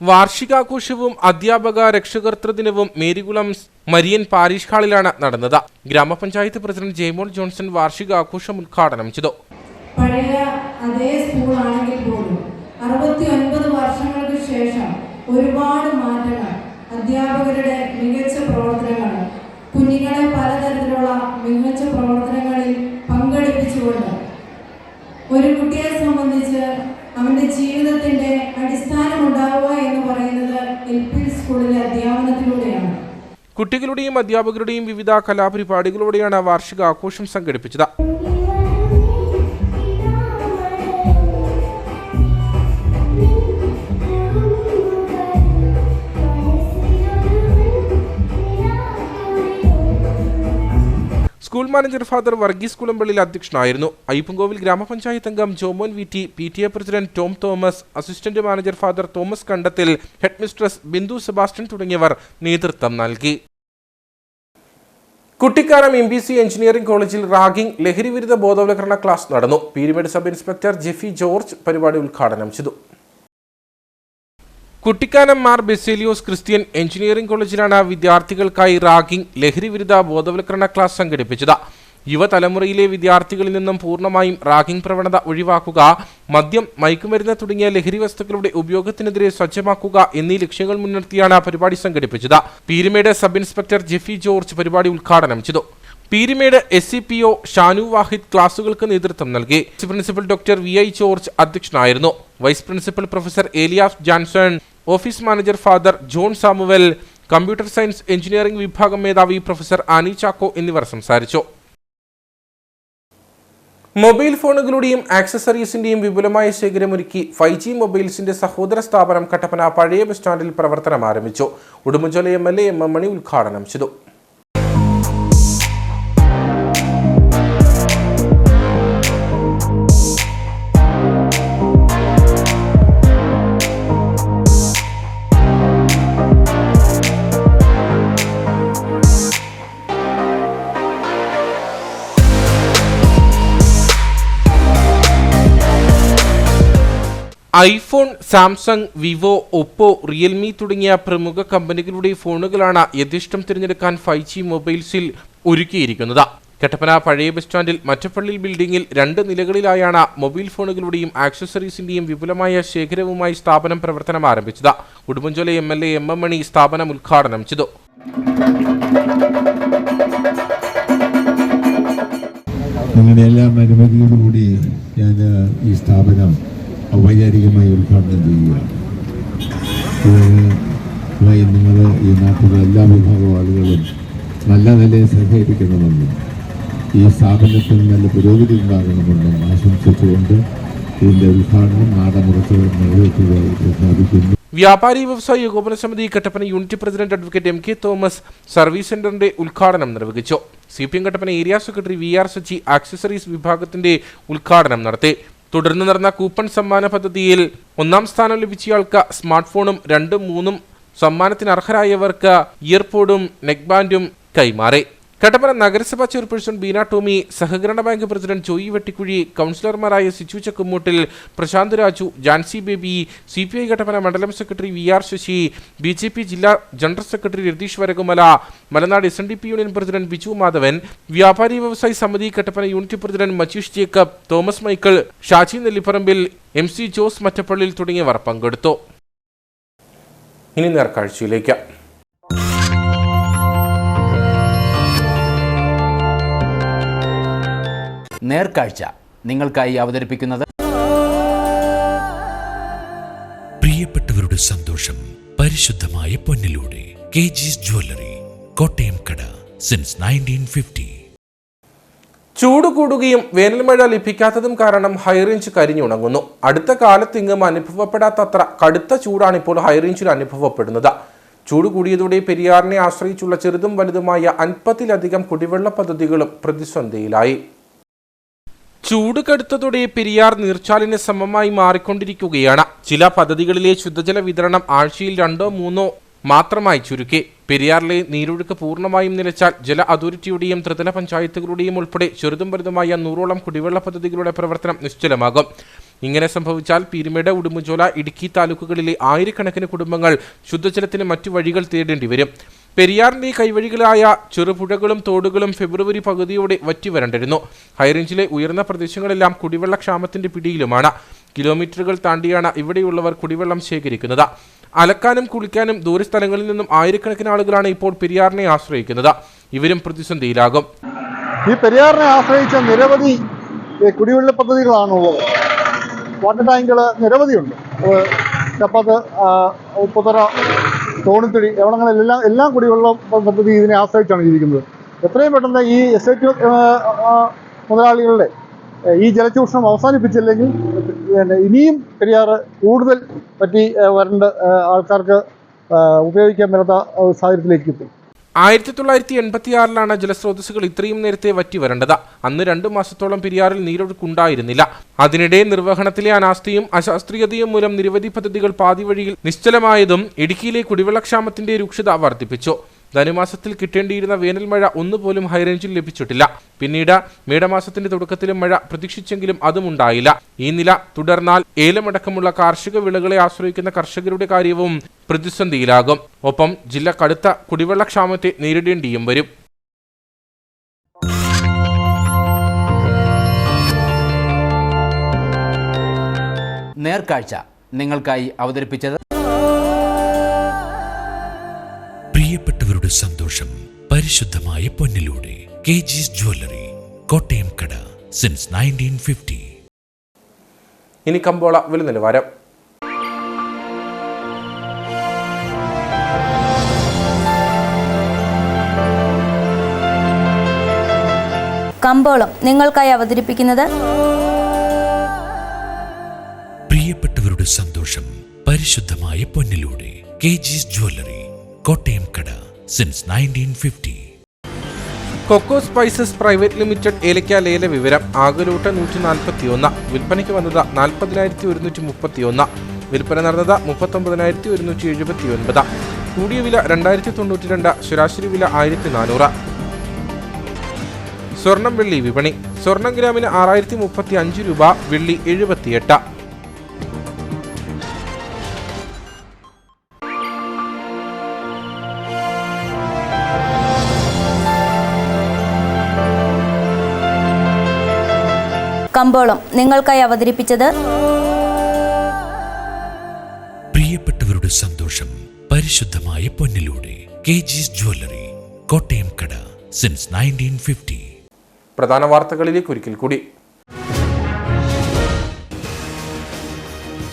വാർഷികാഘോഷവും അധ്യാപക രക്ഷകർതൃ ദിനവും മേരികുളം മരിയൻ പാരിഷ് ഹാളിലാണ് നടന്നത്. ഗ്രാമപഞ്ചായത്ത് പ്രസിഡന്റ് ജെയ്മോൾ ജോൺസൺ വാർഷികാഘോഷം ഉദ്ഘാടനം ചെയ്തു. പഴയ അതേ സ്കൂളാണെങ്കിൽ പോലും 69 വർഷങ്ങൾക്ക് ശേഷം ഒരുപാട് മാറ്റങ്ങൾ, അധ്യാപകരുടെ മികച്ച പ്രവർത്തനങ്ങൾ, കുഞ്ഞുങ്ങളെ പലതരത്തിലുള്ള മികച്ച പ്രവർത്തനങ്ങളിൽ പങ്കെടുപ്പിച്ചുകൊണ്ട് ഒരു കുട്ടിയെ സംബന്ധിച്ച് അവന്റെ ജീവിതത്തിന്റെ അടിസ്ഥാനം ഉണ്ടാവുക എന്ന് പറയുന്നത് LP സ്കൂളിലെ അധ്യാപനത്തിലൂടെയാണ്. കുട്ടികളുടെയും അധ്യാപകരുടെയും വിവിധ കലാപരിപാടികളോടെയാണ് വാർഷികാഘോഷം സംഘടിപ്പിച്ചത്. School manager father Varghese Kulampallil അധ്യക്ഷനായിരുന്നു. അയ്യപ്പൻകോവിൽ ഗ്രാമപഞ്ചായത്ത് അംഗം Jomon VT, PTA president Tom Thomas, assistant manager father Thomas Kandathil, head mistress Bindu Sebastian തുടങ്ങിയവർ നേതൃത്വം നൽകി. കുട്ടിക്കാനം MBC എഞ്ചിനീയറിംഗ് കോളേജിൽ റാഗിംഗ് ലഹരിവിരുദ്ധ ബോധവൽക്കരണ ക്ലാസ് നടന്നു. Peermade sub inspector Jeffy George പരിപാടി ഉദ്ഘാടനം ചെയ്തു. കുട്ടിക്കാനം മാർ ബെസേലിയോസ് ക്രിസ്ത്യൻ എഞ്ചിനീയറിംഗ് കോളേജിലാണ് വിദ്യാർത്ഥികൾക്കായി റാഗിംഗ് ലഹരിവിരുദ്ധ ബോധവൽക്കരണ ക്ലാസ് സംഘടിപ്പിച്ചത്. യുവതലമുറയിലെ വിദ്യാർത്ഥികളിൽ നിന്നും പൂർണ്ണമായും റാഗിംഗ് പ്രവണത ഒഴിവാക്കുക, മദ്യം, മയക്കുമരുന്ന് തുടങ്ങിയ ലഹരി വസ്തുക്കളുടെ ഉപയോഗത്തിനെതിരെ സജ്ജമാക്കുക എന്നീ ലക്ഷ്യങ്ങൾ മുൻനിർത്തിയാണ് പരിപാടി സംഘടിപ്പിച്ചത്. Peermade sub inspector Jeffy George പരിപാടി ഉദ്ഘാടനം ചെയ്തു. പീരുമേട് SCPO ഷാനു വാഹിദ് ക്ലാസുകൾക്ക് നേതൃത്വം നൽകി. പ്രിൻസിപ്പൽ ഡോക്ടർ VI ജോർജ് അധ്യക്ഷനായിരുന്നു. Vice principal professor Elias Janson, office manager father John Samuel, computer science engineering വിഭാഗം മേധാവി പ്രൊഫസർ ആനി ചാക്കോ എന്നിവർ സംസാരിച്ചു. മൊബൈൽ ഫോണുകളുടെയും ആക്സസറീസിന്റെയും വിപുലമായ ശേഖരമൊരുക്കി 5G മൊബൈൽസിന്റെ സഹോദര സ്ഥാപനം കട്ടപ്പന പഴയ ബസ് സ്റ്റാൻഡിൽ പ്രവർത്തനം ആരംഭിച്ചു. ഉടുമ്പൻചോല MLA MM മണി ഉദ്ഘാടനം ചെയ്തു. IPhone, Samsung, Vivo, Oppo, Realme തുടങ്ങിയ പ്രമുഖ കമ്പനികളുടെ ഫോണുകളാണ് യഥേഷ്ടം തിരഞ്ഞെടുക്കാൻ 5G മൊബൈൽസിൽ ഒരുക്കിയിരിക്കുന്നത്. കട്ടപ്പന പഴയ ബസ് സ്റ്റാൻഡിൽ മറ്റപ്പള്ളി ബിൽഡിംഗിൽ 2 നിലകളിലായാണ് മൊബൈൽ ഫോണുകളുടെയും ആക്സസറീസിന്റെയും വിപുലമായ ശേഖരവുമായി സ്ഥാപനം പ്രവർത്തനം ആരംഭിച്ചത്. ഉടുമ്പൻചോല MLA MM മണി സ്ഥാപനം ഉദ്ഘാടനം ചെയ്തു. നിങ്ങളുടെ എല്ലാ അനുമതിയോടുകൂടി ഞാൻ ഈ സ്ഥാപനം ഔപചാരികമായി ഉദ്ഘാടനം ചെയ്യുകയാണ്. നിങ്ങൾ ഈ നാട്ടിലെ എല്ലാ വിഭാഗം ആളുകളും നല്ല നിലയിൽ സഹകരിക്കണമെന്നും ഈ സ്ഥാപനത്തിന് നല്ല പുരോഗതി ഉണ്ടാകണമെന്നും ആശംസിച്ചുകൊണ്ട് ഇതിൻ്റെ ഉദ്ഘാടനം നാടമുറച്ച് നിറവേറ്റുകയായി പ്രഖ്യാപിക്കുന്നു. വ്യാപാരി വ്യവസായ ഏകോപന സമിതി Kattappana unit president advocate MK Thomas service സെന്ററിന്റെ ഉദ്ഘാടനം നിർവഹിച്ചു. CPM Kattappana area secretary VR Sachi accessories വിഭാഗത്തിന്റെ ഉദ്ഘാടനം നടത്തി. തുടർന്ന് നടന്ന കൂപ്പൺ സമ്മാന പദ്ധതിയിൽ 1ാം സ്ഥാനം ലഭിച്ചയാൾക്ക് സ്മാർട്ട് ഫോണും 2ഉം 3ഉം സമ്മാനത്തിന് അർഹരായവർക്ക് ഇയർപോഡും നെക്ബാൻഡും കൈമാറി. കട്ടപ്പന നഗരസഭാ ചെയർപേഴ്സൺ ബീന ടോമി, സഹകരണ ബാങ്ക് പ്രസിഡന്റ് ജോയി വെട്ടിക്കുഴി, കൗൺസിലർമാരായ സിച്ചു ചക്കുമൂട്ടിൽ, പ്രശാന്ത് രാജു, ജാൻസി ബേബി, CPI കട്ടപ്പന മണ്ഡലം സെക്രട്ടറി VR ശശി, BJP ജില്ലാ general secretary Ratheesh Varakumala, Malanad SNDP union president Biju Madhavan, വ്യാപാരി വ്യവസായി സമിതി Kattappana unit president Machish Jacob, Thomas Michael, Shaji Nellipparambil, MC Jose Mattappallil തുടങ്ങിയവർ പങ്കെടുത്തു. ഇനി നേർക്കാഴ്ചയിലേക്ക്. നേർക്കാഴ്ച നിങ്ങൾക്കായി അവതരിപ്പിക്കുന്നത് പ്രിയപ്പെട്ടവരുടെ സന്തോഷം പരിശുദ്ധമായ പൊന്നിലൂടെ KG's ജ്വല്ലറി, കോട്ടയം കട, സിൻസ് 1950. ചൂട് കൂടുകയും വേനൽമഴ ലഭിക്കാത്തതും കാരണം ഹൈറേഞ്ച് കരിഞ്ഞുണങ്ങുന്നു. അടുത്ത കാലത്തെങ്ങും അനുഭവപ്പെടാത്തത്ര കടുത്ത ചൂടാണ് ഇപ്പോൾ ഹൈറേഞ്ചിൽ അനുഭവപ്പെടുന്നത്. ചൂട് കൂടിയതോടെ പെരിയാറിനെ ആശ്രയിച്ചുള്ള ചെറുതും വലുതുമായ 50-ലധികം കുടിവെള്ള പദ്ധതികളും പ്രതിസന്ധിയിലായി. ചൂട് കടുത്തതോടെ പെരിയാർ നീർച്ചാലിന് സമമായി മാറിക്കൊണ്ടിരിക്കുകയാണ്. ചില പദ്ധതികളിലെ ശുദ്ധജല വിതരണം ആഴ്ചയിൽ 2-3 മാത്രമായി ചുരുക്കി. പെരിയാറിലെ നീരൊഴുക്ക് പൂർണ്ണമായും നിലച്ചാൽ ജല അതോറിറ്റിയുടെയും ത്രിതല പഞ്ചായത്തുകളുടെയും ഉൾപ്പെടെ ചെറുതും വലുതുമായ 100ഓളം കുടിവെള്ള പദ്ധതികളുടെ പ്രവർത്തനം നിശ്ചലമാകും. ഇങ്ങനെ സംഭവിച്ചാൽ പീരുമേട്, ഉടുമ്പൻചോല, ഇടുക്കി താലൂക്കുകളിലെ ആയിരക്കണക്കിന് കുടുംബങ്ങൾ ശുദ്ധജലത്തിന് മറ്റു വഴികൾ തേടേണ്ടി വരും. പെരിയാറിന്റെ കൈവഴികളായ ചെറുപുഴകളും തോടുകളും ഫെബ്രുവരി പകുതിയോടെ വറ്റിവരണ്ടിരുന്നു. ഹൈറേഞ്ചിലെ ഉയർന്ന പ്രദേശങ്ങളെല്ലാം കുടിവെള്ള ക്ഷാമത്തിന്റെ പിടിയിലുമാണ്. കിലോമീറ്ററുകൾ താണ്ടിയാണ് ഇവിടെയുള്ളവർ കുടിവെള്ളം ശേഖരിക്കുന്നത്. അലക്കാനും കുളിക്കാനും ദൂരസ്ഥലങ്ങളിൽ നിന്നും ആയിരക്കണക്കിന് ആളുകളാണ് ഇപ്പോൾ പെരിയാറിനെ ആശ്രയിക്കുന്നത്. ഇവരും പ്രതിസന്ധിയിലാകും. ഈ പെരിയാറിനെ ആശ്രയിച്ച നിരവധി കുടിവെള്ള പദ്ധതികളാണുള്ളത്. വാട്ടർ ടാങ്കുകൾ നിരവധിയുണ്ട്. ചപ്പത്ത്, ഉപ്പുതറ, തോണിത്തുടി, എവിടങ്ങളിലെല്ലാം കുടിവെള്ള പദ്ധതി ഇതിനെ ആശ്രയിച്ചാണ് ഇരിക്കുന്നത്. എത്രയും പെട്ടെന്ന് ഈ എസ്റ്റേറ്റ് മുതലാളികളുടെ ഈ ജലചൂഷണം അവസാനിപ്പിച്ചില്ലെങ്കിൽ ഇനിയും പെരിയാറ് കൂടുതൽ പറ്റി വരേണ്ട ആൾക്കാർക്ക് ഉപയോഗിക്കാൻ പറ്റാത്ത സാഹചര്യത്തിലേക്ക് എത്തും. 1986-ലാണ് ജലസ്രോതസ്സുകൾ ഇത്രയും നേരത്തെ വറ്റി വരേണ്ടത്. അന്ന് 2 മാസത്തോളം പെരിയാറിൽ നീരൊഴുക്കുണ്ടായിരുന്നില്ല. അതിനിടെ നിർവഹണത്തിലെ അനാസ്ഥയും അശാസ്ത്രീയതയും മൂലം നിരവധി പദ്ധതികൾ പാതിവഴിയിൽ നിശ്ചലമായതും ഇടുക്കിയിലെ കുടിവെള്ളക്ഷാമത്തിന്റെ രൂക്ഷത വർദ്ധിപ്പിച്ചു. ധനുമാസത്തിൽ കിട്ടേണ്ടിയിരുന്ന വേനൽമഴ ഒന്നുപോലും ഹൈറേഞ്ചിൽ ലഭിച്ചിട്ടില്ല. പിന്നീട് മേടമാസത്തിന്റെ തുടക്കത്തിലും മഴ പ്രതീക്ഷിച്ചെങ്കിലും അതും ഉണ്ടായില്ല. ഈ നില തുടർന്നാൽ ഏലമടക്കമുള്ള കാർഷിക വിളകളെ ആശ്രയിക്കുന്ന കർഷകരുടെ കാര്യവും പ്രതിസന്ധിയിലാകും. ഒപ്പം ജില്ല കടുത്ത കുടിവെള്ളക്ഷാമത്തെ നേരിടേണ്ടിയും വരും. നേർക്കാഴ്ച നിങ്ങൾക്കായി അവതരിപ്പിച്ചത് പ്രിയപ്പെട്ടവരുടെ സന്തോഷം പരിശുദ്ധമായ പൊന്നിലൂടെ KG's ജ്വല്ലറി, കോട്ടയം കട, സിൻസ് 1950. ഇനി കമ്പോള വില നിലവാരം. കമ്പോളം നിങ്ങൾക്കായി അവതരിപ്പിക്കുന്നത് പ്രിയപ്പെട്ടവരുടെ സന്തോഷം പരിശുദ്ധമായ പൊന്നിലൂടെ KG's ജ്വല്ലറി, കോട്ടയം കട, since 1950. Cocoa spices private limited ഏലക്ക ലേല വിവരം. ആകലൂട്ട് 141, വിൽപ്പനയ്ക്ക് വന്നത് 40,131, വിൽപ്പന നടന്നത് 39,179. കൂടിയ വില 2092, ശരാശരി വില 1400. സ്വർണം വെള്ളി വിപണി. സ്വർണം ഗ്രാമിന് 6035 രൂപ, വെള്ളി 78. കമ്പോളം നിങ്ങൾക്കായി അവതരിപ്പിച്ചത് പ്രിയപ്പെട്ടവരുടെ സന്തോഷം പരിശുദ്ധമായ പൊന്നിലൂടെ KG's ജ്വല്ലറി, കോട്ടയം കട, സിൻസ് 1950. പ്രധാന വാർത്തകളിലേക്ക് ഒരിക്കൽ കൂടി.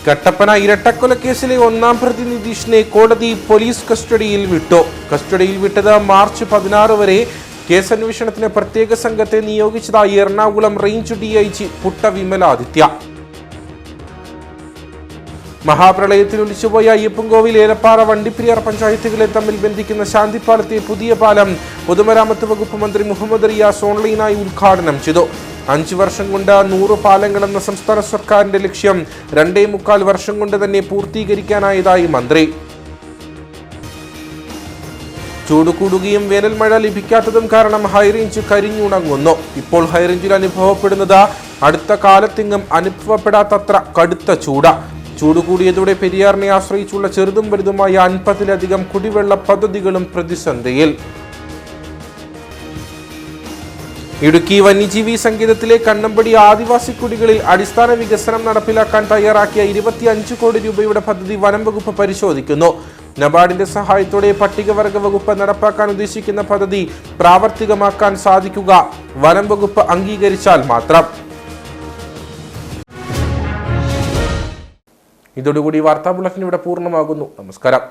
കട്ടപ്പന ഇരട്ടക്കൊലക്കേസിലെ ഒന്നാം പ്രതി നിതീഷിനെ കോടതി പോലീസ് കസ്റ്റഡിയിൽ വിട്ടു. കസ്റ്റഡിയിൽ വിട്ടത് മാർച്ച് 16 വരെ. കേസ് അന്വേഷണത്തിന് പ്രത്യേക സംഘത്തെ നിയോഗിച്ചതായി എറണാകുളം റേഞ്ച് DIG പുട്ട വിമലാദിത്യ. മഹാപ്രളയത്തിൽ ഒലിച്ചുപോയ അയ്യപ്പൻകോവിൽ, ഏലപ്പാറ, വണ്ടിപ്പെരിയാർ പഞ്ചായത്തുകളെ തമ്മിൽ ബന്ധിക്കുന്ന ശാന്തിപ്പാലത്തെ പുതിയ പാലം പൊതുമരാമത്ത് വകുപ്പ് മന്ത്രി മുഹമ്മദ് റിയാസ് ഓൺലൈനായി ഉദ്ഘാടനം ചെയ്തു. 5 വർഷം കൊണ്ട് 100 പാലങ്ങളെന്ന സംസ്ഥാന സർക്കാരിന്റെ ലക്ഷ്യം 2.25 വർഷം കൊണ്ട് തന്നെ പൂർത്തീകരിക്കാനായതായി മന്ത്രി. ചൂട് കൂടുകയും വേനൽ മഴ ലഭിക്കാത്തതും കാരണം ഹൈറേഞ്ച് കരിഞ്ഞുണങ്ങുന്നു. ഇപ്പോൾ ഹൈറേഞ്ചിൽ അനുഭവപ്പെടുന്നത് അടുത്ത കാലത്തെങ്ങും അനുഭവപ്പെടാത്തത്ര കടുത്ത ചൂട്. ചൂട് കൂടിയതോടെ പെരിയാറിനെ ആശ്രയിച്ചുള്ള ചെറുതും വലുതുമായ 50-ലധികം കുടിവെള്ള പദ്ധതികളും പ്രതിസന്ധിയിൽ. ഇടുക്കി വന്യജീവി സങ്കേതത്തിലെ കണ്ണമ്പടി ആദിവാസി കുടികളിൽ അടിസ്ഥാന വികസനം നടപ്പിലാക്കാൻ തയ്യാറാക്കിയ 25 കോടി രൂപയുടെ പദ്ധതി വനം വകുപ്പ് പരിശോധിക്കുന്നു. നബാർഡിന്റെ സഹായത്തോടെ പട്ടികവർഗ വകുപ്പ് നടപ്പാക്കാൻ ഉദ്ദേശിക്കുന്ന പദ്ധതി പ്രാവർത്തികമാക്കാൻ സാധിക്കുക വനം വകുപ്പ് അംഗീകരിച്ചാൽ മാത്രം. ഇതോടുകൂടി വാർത്താ ബുള്ളറ്റിൻ ഇവിടെ പൂർണ്ണമാകുന്നു. നമസ്കാരം.